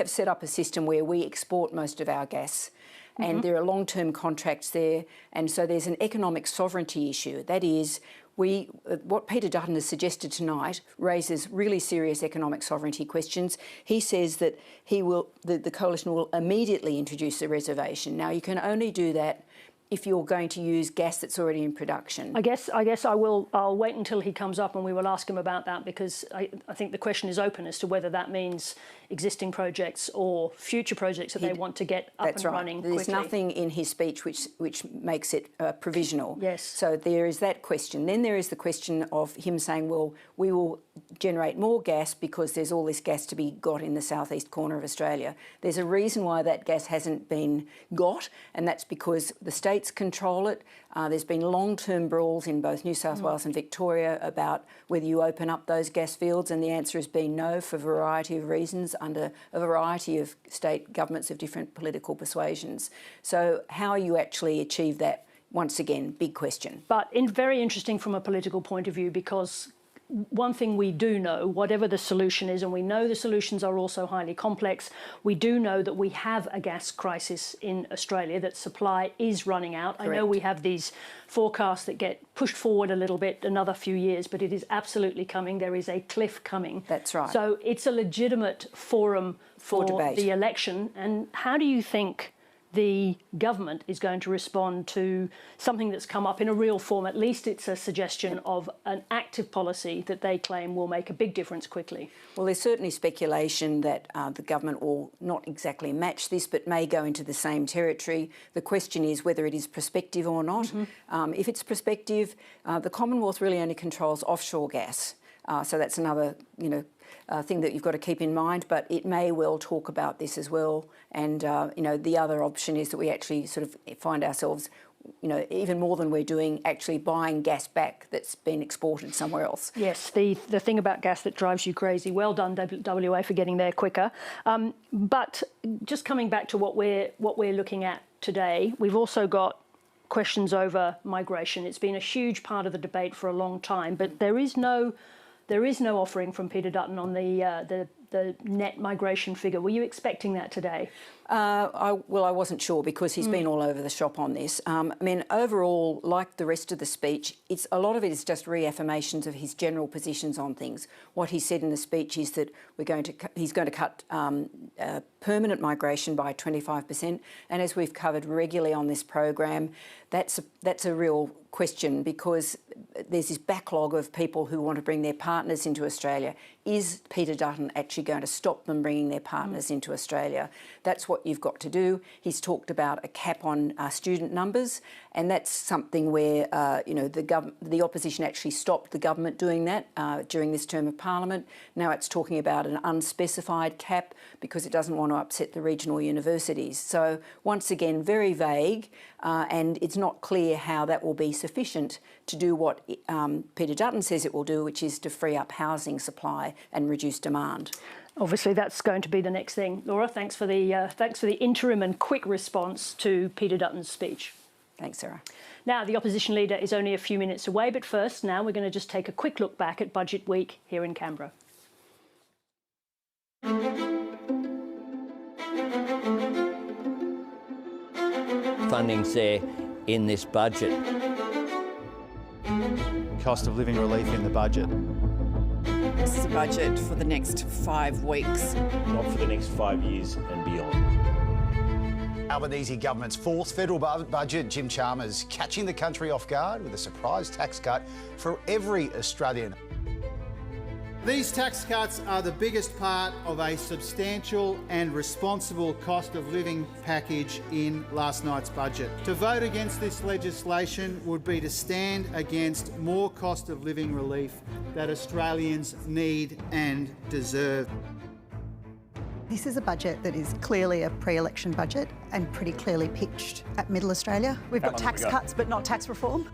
set up a system where we export most of our gas, and there are long-term contracts there, and so there's an economic sovereignty issue. That is, what Peter Dutton has suggested tonight raises really serious economic sovereignty questions. He says that the coalition will immediately introduce a reservation. Now, you can only do that if you're going to use gas that's already in production. I guess I'll wait until he comes up and we will ask him about that, because I think the question is open as to whether that means existing projects or future projects that they want to get up and running quickly. There's nothing in his speech which makes it provisional. Yes. So there is that question. Then there is the question of him saying, well, we will generate more gas because there's all this gas to be got in the southeast corner of Australia. There's a reason why that gas hasn't been got, and that's because the states control it. There's been long-term brawls in both New South Wales and Victoria about whether you open up those gas fields, and the answer has been no for a variety of reasons under a variety of state governments of different political persuasions. So how you actually achieve that, once again, big question. But very interesting from a political point of view, because one thing we do know, whatever the solution is, and we know the solutions are also highly complex, we do know that we have a gas crisis in Australia, that supply is running out. Correct. I know we have these forecasts that get pushed forward a little bit, another few years, but it is absolutely coming. There is a cliff coming. That's right. So it's a legitimate forum for debate. the election. And how do you think the government is going to respond to something that's come up in a real form? At least it's a suggestion of an active policy that they claim will make a big difference quickly. Well, there's certainly speculation that the government will not exactly match this, but may go into the same territory. The question is whether it is prospective or not. If it's prospective, the Commonwealth really only controls offshore gas. So that's another, thing that you've got to keep in mind, but it may well talk about this as well. And, the other option is that we actually sort of find ourselves, even more than we're doing, actually buying gas back that's been exported somewhere else. Yes, the thing about gas that drives you crazy. Well done, WA, for getting there quicker. But just coming back to what we're looking at today, we've also got questions over migration. It's been a huge part of the debate for a long time, but there is no offering from Peter Dutton on the net migration figure. Were you expecting that today? I wasn't sure, because he's been all over the shop on this. Overall, like the rest of the speech, a lot of it is just reaffirmations of his general positions on things. What he said in the speech is that he's going to cut permanent migration by 25%, and as we've covered regularly on this program, that's a real question, because there's this backlog of people who want to bring their partners into Australia. Is Peter Dutton actually going to stop them bringing their partners into Australia? That's what you've got to do. He's talked about a cap on student numbers, and that's something where the opposition actually stopped the government doing that during this term of Parliament. Now it's talking about an unspecified cap because it doesn't want to upset the regional universities. So once again, very vague, and it's not clear how that will be sufficient to do what Peter Dutton says it will do, which is to free up housing supply and reduce demand. Obviously, that's going to be the next thing. Laura, thanks for the interim and quick response to Peter Dutton's speech. Thanks, Sarah. Now, the opposition leader is only a few minutes away, but first, now we're going to just take a quick look back at Budget Week here in Canberra. Funding's there in this budget. Cost of living relief in the budget. This is a budget for the next 5 weeks. Not for the next 5 years and beyond. Albanese government's fourth federal budget, Jim Chalmers catching the country off guard with a surprise tax cut for every Australian. These tax cuts are the biggest part of a substantial and responsible cost of living package in last night's budget. To vote against this legislation would be to stand against more cost of living relief that Australians need and deserve. This is a budget that is clearly a pre-election budget and pretty clearly pitched at Middle Australia. We've got tax cuts but not tax reform.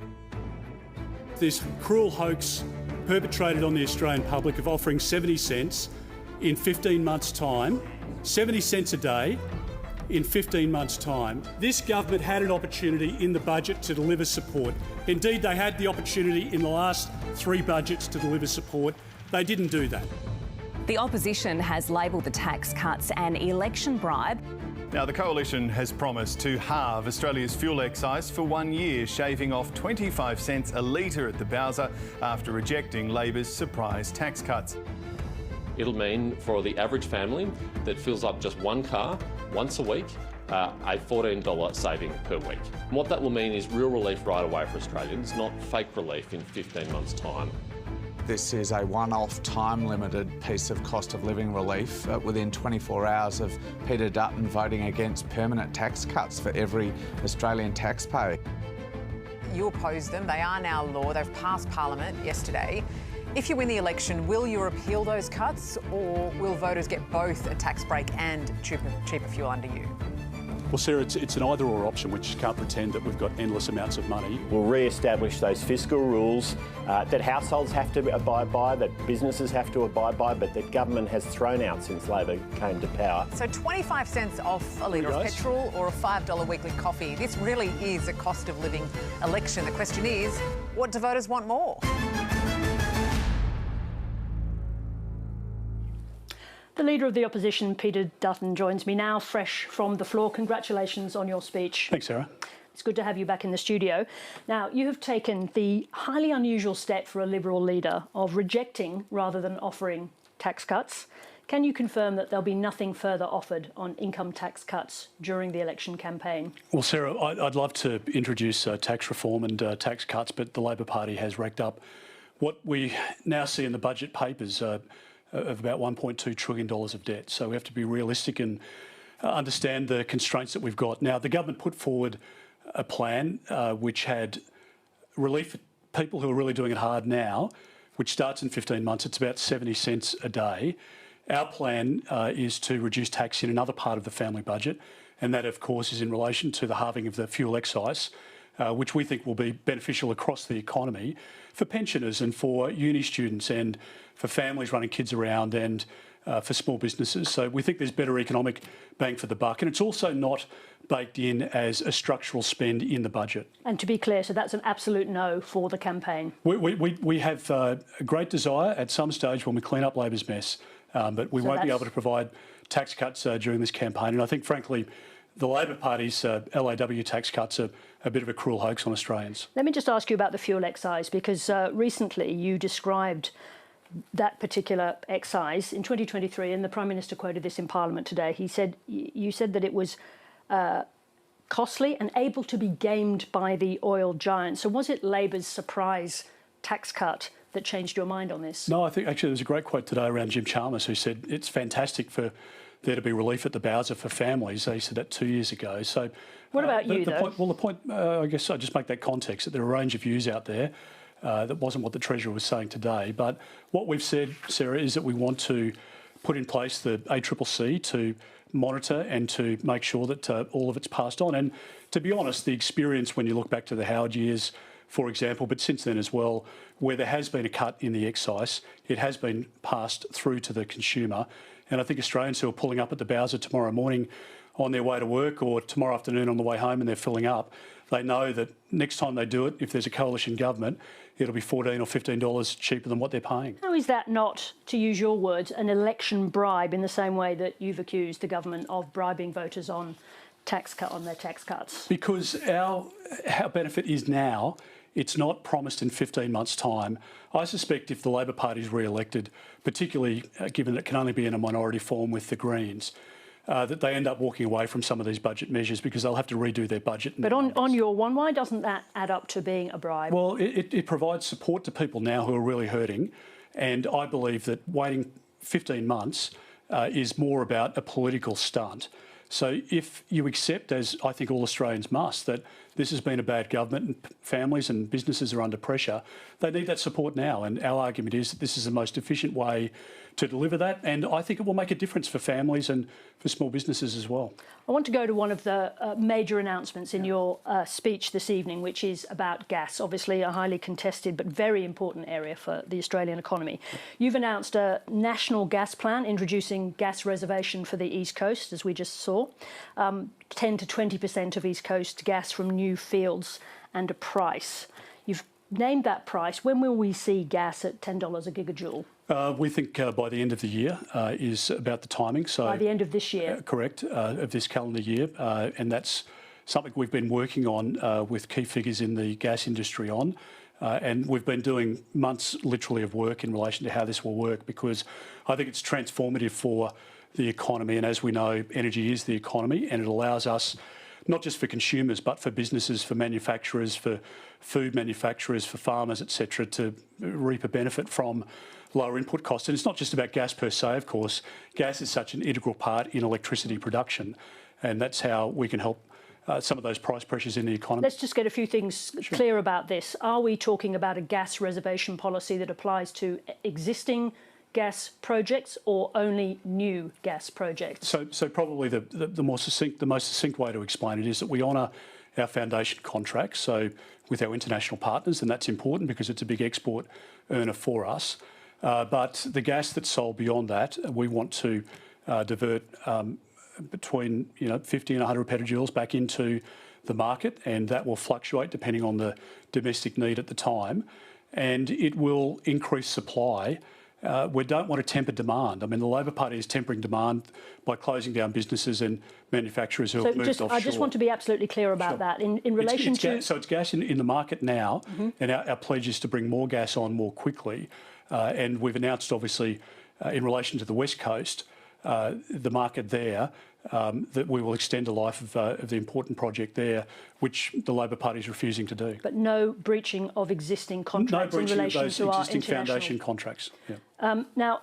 This cruel hoax perpetrated on the Australian public of offering 70 cents in 15 months' time, 70 cents a day in 15 months' time. This government had an opportunity in the budget to deliver support. Indeed, they had the opportunity in the last 3 budgets to deliver support. They didn't do that. The opposition has labelled the tax cuts an election bribe. Now, the Coalition has promised to halve Australia's fuel excise for 1 year, shaving off 25 cents a litre at the bowser after rejecting Labor's surprise tax cuts. It'll mean for the average family that fills up just one car once a week, a $14 saving per week. And what that will mean is real relief right away for Australians, not fake relief in 15 months' time. This is a one-off, time-limited piece of cost of living relief within 24 hours of Peter Dutton voting against permanent tax cuts for every Australian taxpayer. You oppose them. They are now law. They've passed Parliament yesterday. If you win the election, will you repeal those cuts, or will voters get both a tax break and cheaper fuel under you? Well, Sarah, it's an either-or option, which can't pretend that we've got endless amounts of money. We'll re-establish those fiscal rules that households have to abide by, that businesses have to abide by, but that government has thrown out since Labor came to power. So 25 cents off a litre of petrol or a $5 weekly coffee. This really is a cost of living election. The question is, what do voters want more? The Leader of the Opposition, Peter Dutton, joins me now, fresh from the floor. Congratulations on your speech. Thanks, Sarah. It's good to have you back in the studio. Now, you have taken the highly unusual step for a Liberal leader of rejecting rather than offering tax cuts. Can you confirm that there'll be nothing further offered on income tax cuts during the election campaign? Well, Sarah, I'd love to introduce tax reform and tax cuts, but the Labor Party has racked up what we now see in the budget papers of about $1.2 trillion of debt. So we have to be realistic and understand the constraints that we've got. Now, the government put forward a plan which had relief for people who are really doing it hard now, which starts in 15 months. It's about 70 cents a day. Our plan is to reduce tax in another part of the family budget, and that, of course, is in relation to the halving of the fuel excise, which we think will be beneficial across the economy for pensioners and for uni students and for families running kids around and for small businesses. So we think there's better economic bang for the buck. And it's also not baked in as a structural spend in the budget. And to be clear, so that's an absolute no for the campaign? We have a great desire at some stage when we clean up Labor's mess, but we won't be able to provide tax cuts during this campaign. And I think, frankly, the Labor Party's LAW tax cuts are a bit of a cruel hoax on Australians. Let me just ask you about the fuel excise, because recently you described that particular excise in 2023, and the Prime Minister quoted this in Parliament today. He said, you said that it was costly and able to be gamed by the oil giants. So was it Labor's surprise tax cut that changed your mind on this? No, I think actually there was a great quote today around Jim Chalmers, who said it's fantastic for there to be relief at the Bowser for families. He said that 2 years ago. So what about you, though? The point, I guess I just make that context, that there are a range of views out there. That wasn't what the Treasurer was saying today. But what we've said, Sarah, is that we want to put in place the ACCC to monitor and to make sure that all of it's passed on. And to be honest, the experience when you look back to the Howard years, for example, but since then as well, where there has been a cut in the excise, it has been passed through to the consumer. And I think Australians who are pulling up at the Bowser tomorrow morning on their way to work or tomorrow afternoon on the way home and they're filling up, they know that next time they do it, if there's a coalition government, it'll be $14 or $15 cheaper than what they're paying. How is that not, to use your words, an election bribe in the same way that you've accused the government of bribing voters on their tax cuts? Because our benefit is now. It's not promised in 15 months' time. I suspect if the Labor Party is re-elected, particularly given that it can only be in a minority form with the Greens, that they end up walking away from some of these budget measures because they'll have to redo their budget. But on your one, why doesn't that add up to being a bribe? Well, it provides support to people now who are really hurting, and I believe that waiting 15 months is more about a political stunt. So if you accept, as I think all Australians must, that this has been a bad government and families and businesses are under pressure, they need that support now. And our argument is that this is the most efficient way to deliver that. And I think it will make a difference for families and for small businesses as well. I want to go to one of the major announcements in your speech this evening, which is about gas, obviously a highly contested but very important area for the Australian economy. You've announced a national gas plan introducing gas reservation for the East Coast, as we just saw, 10 to 20% of East Coast gas from new fields and a price. You've named that price. When will we see gas at $10 a gigajoule? We think by the end of the year is about the timing. So by the end of this year? Correct, of this calendar year. And that's something we've been working on with key figures in the gas industry on. And we've been doing months literally of work in relation to how this will work, because I think it's transformative for the economy. And as we know, energy is the economy, and it allows us, not just for consumers, but for businesses, for manufacturers, for food manufacturers, for farmers, etc., to reap a benefit from lower input costs. And it's not just about gas per se, of course. Gas is such an integral part in electricity production, and that's how we can help some of those price pressures in the economy. Let's just get a few things clear about this. Are we talking about a gas reservation policy that applies to existing gas projects or only new gas projects? So probably the most succinct way to explain it is that we honour our foundation contracts, so with our international partners, and that's important because it's a big export earner for us. But the gas that's sold beyond that, we want to divert between 50 and 100 petajoules back into the market, and that will fluctuate depending on the domestic need at the time, and it will increase supply. We don't want to temper demand. I mean, the Labor Party is tempering demand by closing down businesses and manufacturers who have moved offshore. I just want to be absolutely clear about that. In relation to... So it's gas in the market now, and our pledge is to bring more gas on more quickly. And we've announced, obviously, in relation to the West Coast, the market there, that we will extend the life of the important project there, which the Labor Party is refusing to do. But no breaching of existing contracts in relation to our existing international... foundation contracts. Yeah. Now,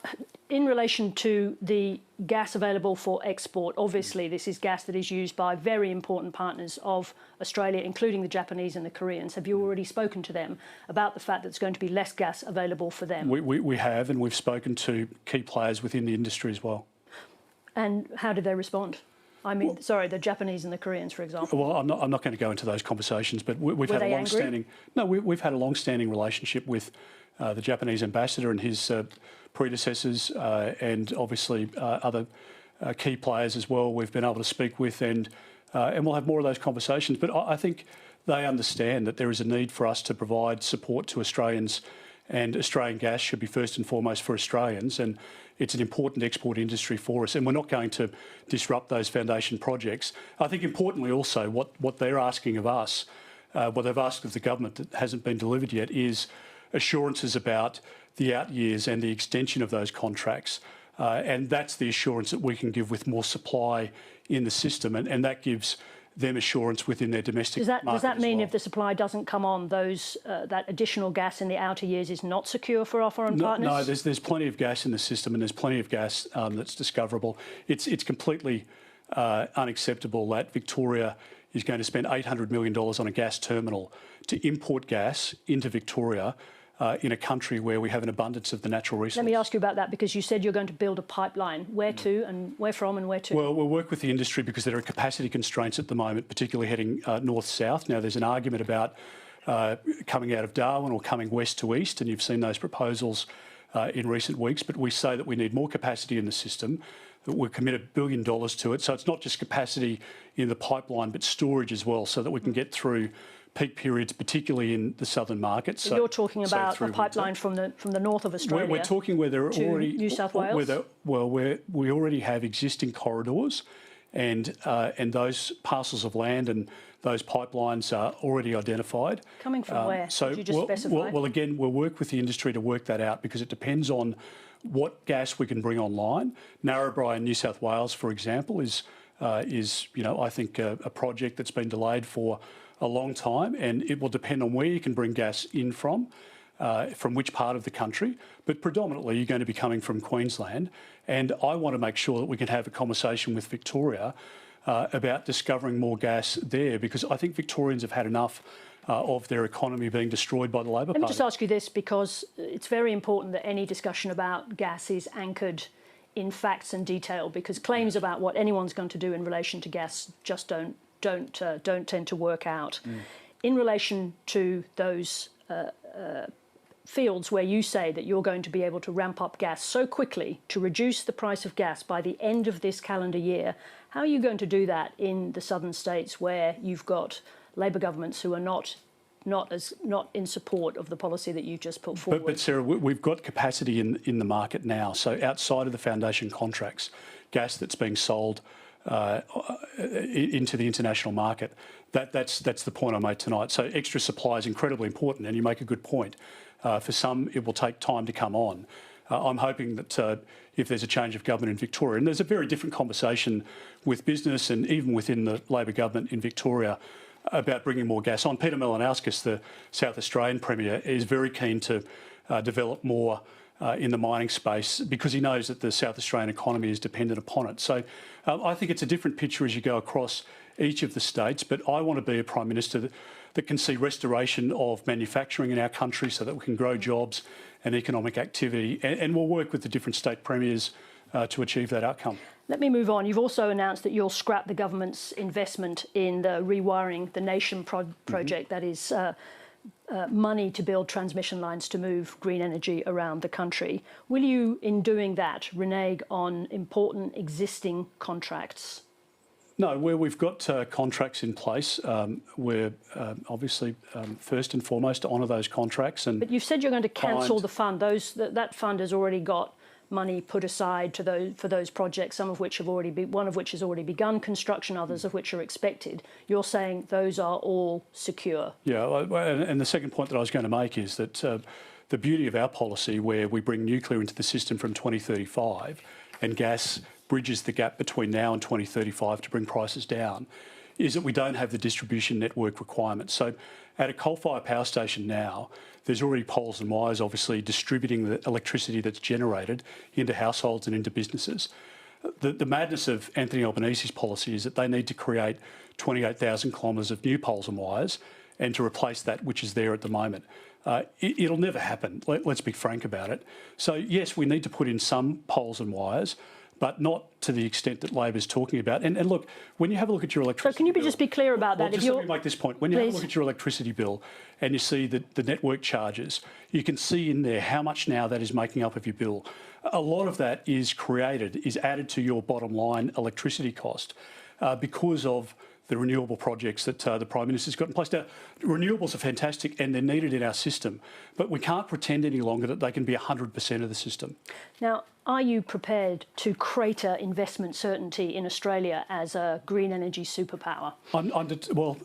in relation to the gas available for export, obviously this is gas that is used by very important partners of Australia, including the Japanese and the Koreans. Have you already spoken to them about the fact that there's going to be less gas available for them? We have, and we've spoken to key players within the industry as well. And how did they respond? I mean, the Japanese and the Koreans, for example. Well, I'm not going to go into those conversations, but we've had a long-standing... No, we've had a long-standing relationship with the Japanese ambassador and his predecessors, and obviously other key players as well. We've been able to speak with, and we'll have more of those conversations. But I think they understand that there is a need for us to provide support to Australians, and Australian gas should be first and foremost for Australians, and it's an important export industry for us, and we're not going to disrupt those foundation projects. I think importantly also what they're asking of us, what they've asked of the government that hasn't been delivered yet, is assurances about the out years and the extension of those contracts. And that's the assurance that we can give with more supply in the system, and that gives them assurance within their domestic market. Does that mean if the supply doesn't come on, that additional gas in the outer years is not secure for our foreign partners? No, there's plenty of gas in the system, and there's plenty of gas that's discoverable. It's completely unacceptable that Victoria is going to spend $800 million on a gas terminal to import gas into Victoria in a country where we have an abundance of the natural resources. Let me ask you about that, because you said you're going to build a pipeline. Where to, and where from, and where to? Well, we'll work with the industry because there are capacity constraints at the moment, particularly heading north-south. Now, there's an argument about coming out of Darwin or coming west to east, and you've seen those proposals in recent weeks. But we say that we need more capacity in the system, that we're committed $1 billion to it. So it's not just capacity in the pipeline, but storage as well, so that we can get through peak periods, particularly in the southern markets. So you're talking about a pipeline from the north of Australia. We're talking where there are already New South Wales. Where we already have existing corridors, and those parcels of land and those pipelines are already identified. Coming from where? Could you just specify? Well, again, we'll work with the industry to work that out, because it depends on what gas we can bring online. Narrabri in New South Wales, for example, is I think a project that's been delayed for a long time, and it will depend on where you can bring gas in from which part of the country, but predominantly you're going to be coming from Queensland. And I want to make sure that we can have a conversation with Victoria about discovering more gas there, because I think Victorians have had enough of their economy being destroyed by the Labor Party. Let me just ask you this, because it's very important that any discussion about gas is anchored in facts and detail, because claims about what anyone's going to do in relation to gas just don't tend to work out. In relation to those fields where you say that you're going to be able to ramp up gas so quickly to reduce the price of gas by the end of this calendar year, how are you going to do that in the southern states where you've got Labor governments who are not in support of the policy that you've just put forward? But Sarah, we've got capacity in the market now. So outside of the foundation contracts, gas that's being sold into the international market, that's the point I made tonight. So extra supply is incredibly important, and you make a good point. For some, it will take time to come on. I'm hoping that if there's a change of government in Victoria, and there's a very different conversation with business and even within the Labor government in Victoria about bringing more gas on. Peter Malinauskas, the South Australian Premier, is very keen to develop more in the mining space because he knows that the South Australian economy is dependent upon it. So I think it's a different picture as you go across each of the states, but I want to be a Prime Minister that can see restoration of manufacturing in our country so that we can grow jobs and economic activity, and we'll work with the different state premiers to achieve that outcome. Let me move on. You've also announced that you'll scrap the government's investment in the Rewiring the Nation project, that is money to build transmission lines to move green energy around the country. Will you, in doing that, renege on important existing contracts? No, where we've got contracts in place, we're obviously first and foremost to honour those contracts. But you've said you're going to cancel the fund. That fund has already got money put aside for those projects, some of which have one of which has already begun construction, others of which are expected. You're saying those are all secure. Yeah, and the second point that I was going to make is that the beauty of our policy, where we bring nuclear into the system from 2035 and gas bridges the gap between now and 2035 to bring prices down, is that we don't have the distribution network requirements. So at a coal-fired power station now, there's already poles and wires obviously distributing the electricity that's generated into households and into businesses. The madness of Anthony Albanese's policy is that they need to create 28,000 kilometres of new poles and wires and to replace that which is there at the moment. It'll never happen, let's be frank about it. So yes, we need to put in some poles and wires, but not to the extent that Labor's talking about. And look, when you have a look at your electricity bill... So can you just be clear about that? Just let me make this point. When you have a look at your electricity bill and you see the network charges, you can see in there how much now that is making up of your bill. A lot of that is added to your bottom line electricity cost because of the renewable projects that the Prime Minister's got in place. Now, renewables are fantastic and they're needed in our system, but we can't pretend any longer that they can be 100% of the system. Now, are you prepared to crater investment certainty in Australia as a green energy superpower? Well,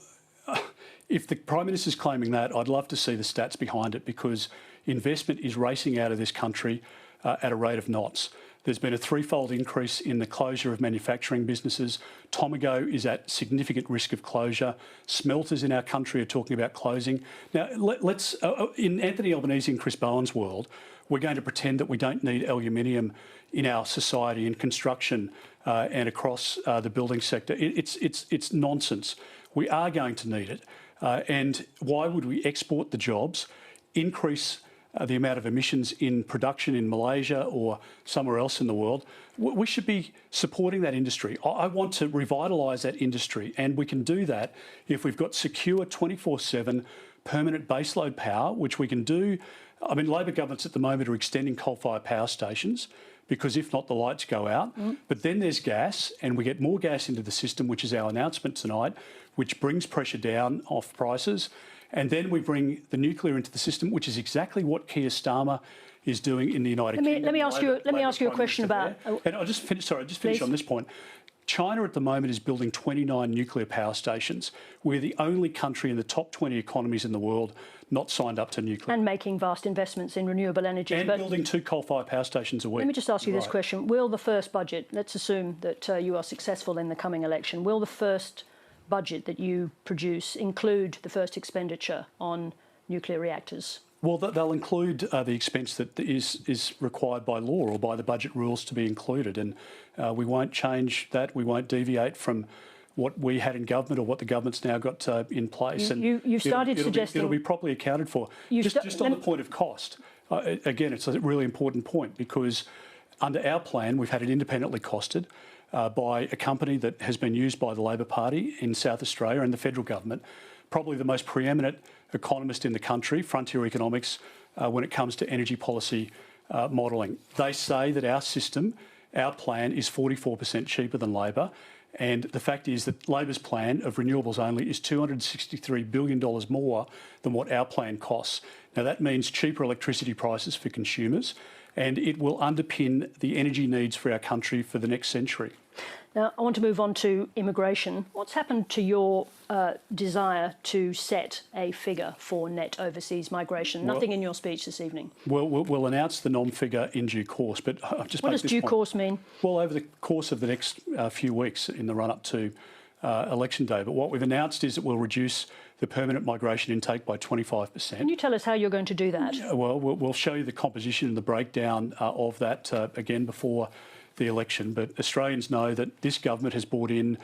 if the Prime Minister's claiming that, I'd love to see the stats behind it, because investment is racing out of this country at a rate of knots. There's been a threefold increase in the closure of manufacturing businesses. Tomago is at significant risk of closure. Smelters in our country are talking about closing. Now, let's in Anthony Albanese and Chris Bowen's world, we're going to pretend that we don't need aluminium in our society, in construction and across the building sector. It's nonsense. We are going to need it. And why would we export the jobs, increase the amount of emissions in production in Malaysia or somewhere else in the world? We should be supporting that industry. I want to revitalise that industry, and we can do that if we've got secure 24/7 permanent baseload power, which we can do. I mean, Labor governments at the moment are extending coal-fired power stations because if not, the lights go out. But then there's gas, and we get more gas into the system, which is our announcement tonight, which brings pressure down off prices. And then we bring the nuclear into the system, which is exactly what Keir Starmer is doing in the United Kingdom. Let me ask you a question about... And I'll just finish on this point. China at the moment is building 29 nuclear power stations. We're the only country in the top 20 economies in the world not signed up to nuclear. And making vast investments in renewable energy. And building 2 coal-fired power stations a week. Let me just ask you this question. Will the first budget, let's assume that you are successful in the coming election, will the first budget that you produce include the first expenditure on nuclear reactors? Well, they'll include the expense that is required by law or by the budget rules to be included, and we won't change that. We won't deviate from what we had in government or what the government's now got in place. You've started suggesting... It'll be properly accounted for. Just on the point of cost, again, it's a really important point, because under our plan, we've had it independently costed by a company that has been used by the Labor Party in South Australia and the federal government, probably the most preeminent economist in the country, Frontier Economics, when it comes to energy policy modelling. They say that our system, our plan, is 44% cheaper than Labor, and the fact is that Labor's plan of renewables only is $263 billion more than what our plan costs. Now, that means cheaper electricity prices for consumers, and it will underpin the energy needs for our country for the next century. Now, I want to move on to immigration. What's happened to your desire to set a figure for net overseas migration? Nothing in your speech this evening. We'll announce the non-figure in due course, but I've just what does due course mean? Well, over the course of the next few weeks in the run-up to election day. But what we've announced is that we'll reduce the permanent migration intake by 25%. Can you tell us how you're going to do that? Well, we'll show you the composition and the breakdown of that again before the election. But Australians know that this government has brought in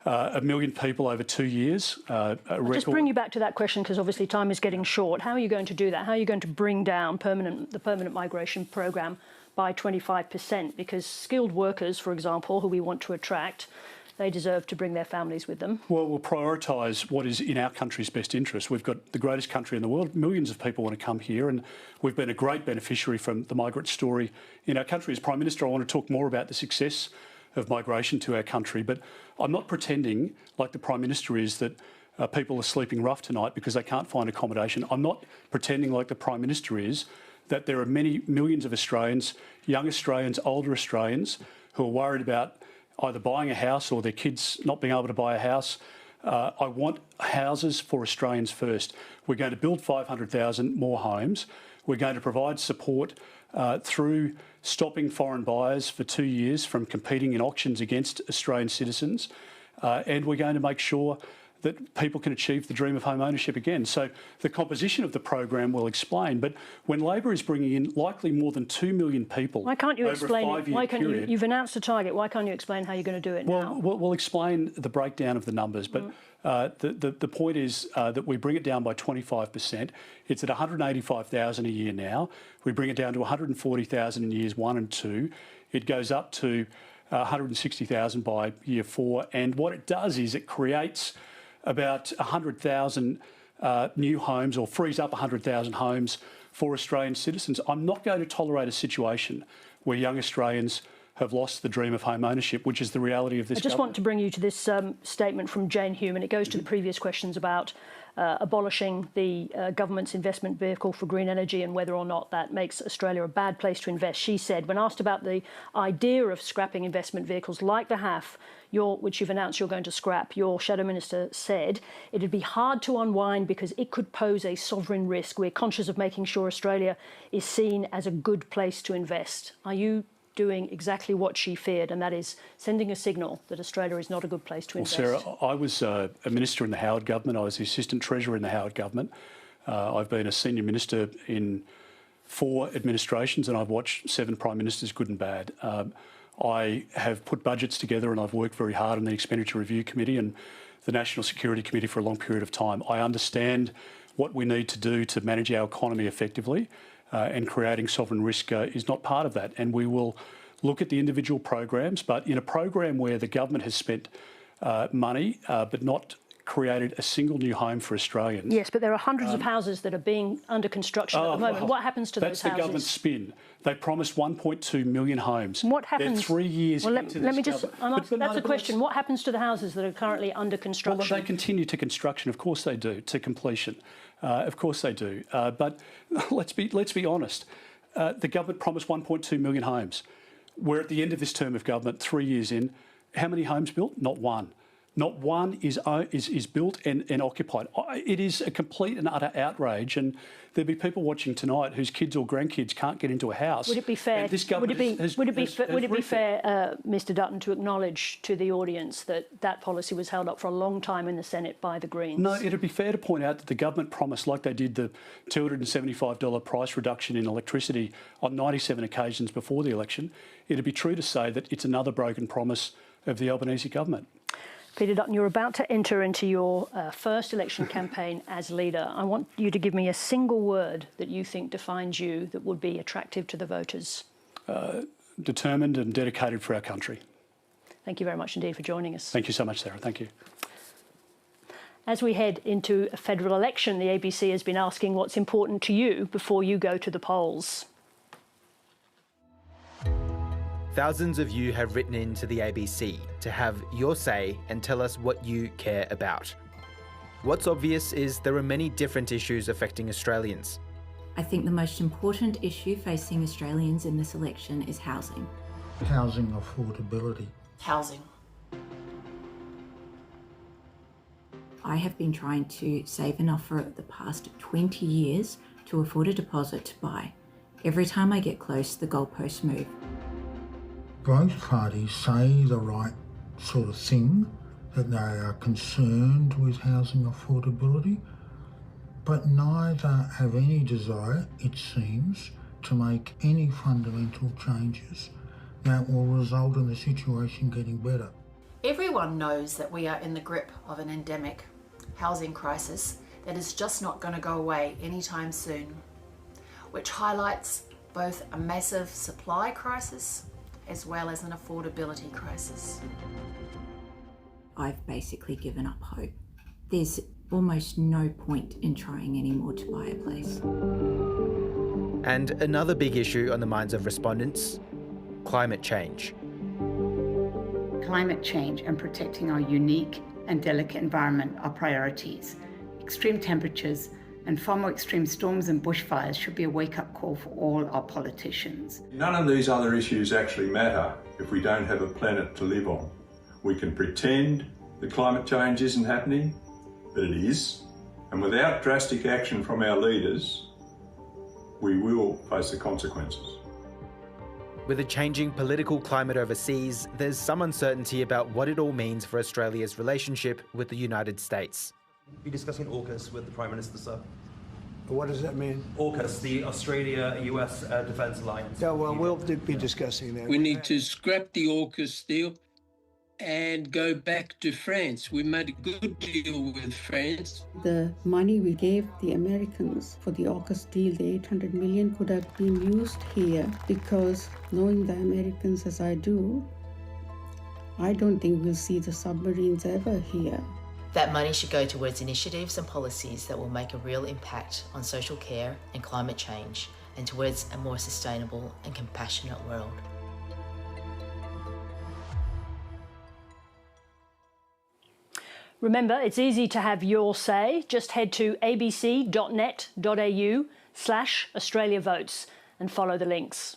1 million people over 2 years. I'll just bring you back to that question because obviously time is getting short. How are you going to do that? How are you going to bring down the permanent migration program by 25%? Because skilled workers, for example, who we want to attract, they deserve to bring their families with them. Well, we'll prioritise what is in our country's best interest. We've got the greatest country in the world. Millions of people want to come here, and we've been a great beneficiary from the migrant story in our country. As Prime Minister, I want to talk more about the success of migration to our country, but I'm not pretending, like the Prime Minister is, that people are sleeping rough tonight because they can't find accommodation. I'm not pretending, like the Prime Minister is, that there are many millions of Australians, young Australians, older Australians, who are worried about either buying a house or their kids not being able to buy a house. I want houses for Australians first. We're going to build 500,000 more homes. We're going to provide support through stopping foreign buyers for 2 years from competing in auctions against Australian citizens. And we're going to make sure that people can achieve the dream of home ownership again. So the composition of the program will explain, but when Labor is bringing in likely more than 2 million people why can't you over explain a 5-year why can't period, you've announced a target, why can't you explain how you're going to do it now? We'll explain the breakdown of the numbers, but the point is that we bring it down by 25%. It's at 185,000 a year now. We bring it down to 140,000 in years 1 and 2. It goes up to 160,000 by year 4. And what it does is it creates about 100,000 new homes, or frees up 100,000 homes for Australian citizens. I'm not going to tolerate a situation where young Australians have lost the dream of home ownership, which is the reality of this I just want to bring you to this statement from Jane Hume, and it goes to the previous questions about abolishing the government's investment vehicle for green energy and whether or not that makes Australia a bad place to invest. She said, when asked about the idea of scrapping investment vehicles like the HAF, which you've announced you're going to scrap, your Shadow Minister said it'd be hard to unwind because it could pose a sovereign risk. We're conscious of making sure Australia is seen as a good place to invest. Are you doing exactly what she feared, and that is sending a signal that Australia is not a good place to invest? Well, Sarah, I was a minister in the Howard government. I was the Assistant Treasurer in the Howard government. I've been a senior minister in 4 administrations, and I've watched 7 Prime Ministers, good and bad. I have put budgets together, and I've worked very hard on the Expenditure Review Committee and the National Security Committee for a long period of time. I understand what we need to do to manage our economy effectively, and creating sovereign risk is not part of that. And we will look at the individual programs, but in a program where the government has spent money but not created a single new home for Australians. Yes, but there are hundreds of houses that are being under construction at the moment. Well, what happens to those houses? That's the government's spin. They promised 1.2 million homes. What happens? They're 3 years into let me this just. That's a question. What happens to the houses that are currently under construction? Well, they continue to construction. Of course they do, to completion. Of course they do. But let's be honest. The government promised 1.2 million homes. We're at the end of this term of government, 3 years in. How many homes built? Not one. Not one is built and occupied. It is a complete and utter outrage, and there'll be people watching tonight whose kids or grandkids can't get into a house. Would it be fair? Would it be fair, Mr. Dutton, to acknowledge to the audience that that policy was held up for a long time in the Senate by the Greens? No, it'd be fair to point out that the government promised, like they did the $275 price reduction in electricity on 97 occasions before the election. It'd be true to say that it's another broken promise of the Albanese government. Peter Dutton, you're about to enter into your first election campaign as leader. I want you to give me a single word that you think defines you that would be attractive to the voters. Determined and dedicated for our country. Thank you very much indeed for joining us. Thank you so much, Sarah. Thank you. As we head into a federal election, the ABC has been asking what's important to you before you go to the polls. Thousands of you have written into the ABC to have your say and tell us what you care about. What's obvious is there are many different issues affecting Australians. I think the most important issue facing Australians in this election is housing. Housing affordability. Housing. I have been trying to save enough for the past 20 years to afford a deposit to buy. Every time I get close, the goalposts move. Both parties say the right sort of thing, that they are concerned with housing affordability, but neither have any desire, it seems, to make any fundamental changes that will result in the situation getting better. Everyone knows that we are in the grip of an endemic housing crisis that is just not going to go away anytime soon, which highlights both a massive supply crisis as well as an affordability crisis. I've basically given up hope. There's almost no point in trying anymore to buy a place. And another big issue on the minds of respondents, climate change. Climate change and protecting our unique and delicate environment are priorities. Extreme temperatures and far more extreme storms and bushfires should be a wake-up call for all our politicians. None of these other issues actually matter if we don't have a planet to live on. We can pretend that climate change isn't happening, but it is. And without drastic action from our leaders, we will face the consequences. With a changing political climate overseas, there's some uncertainty about what it all means for Australia's relationship with the United States. Be discussing AUKUS with the Prime Minister, sir. What does that mean? AUKUS, the Australia-US Defence Alliance. Yeah, well, we'll be discussing that. We need to scrap the AUKUS deal and go back to France. We made a good deal with France. The money we gave the Americans for the AUKUS deal, the 800 million, could have been used here, because knowing the Americans as I do, I don't think we'll see the submarines ever here. That money should go towards initiatives and policies that will make a real impact on social care and climate change, and towards a more sustainable and compassionate world. Remember, it's easy to have your say. Just head to abc.net.au/Australia Votes and follow the links.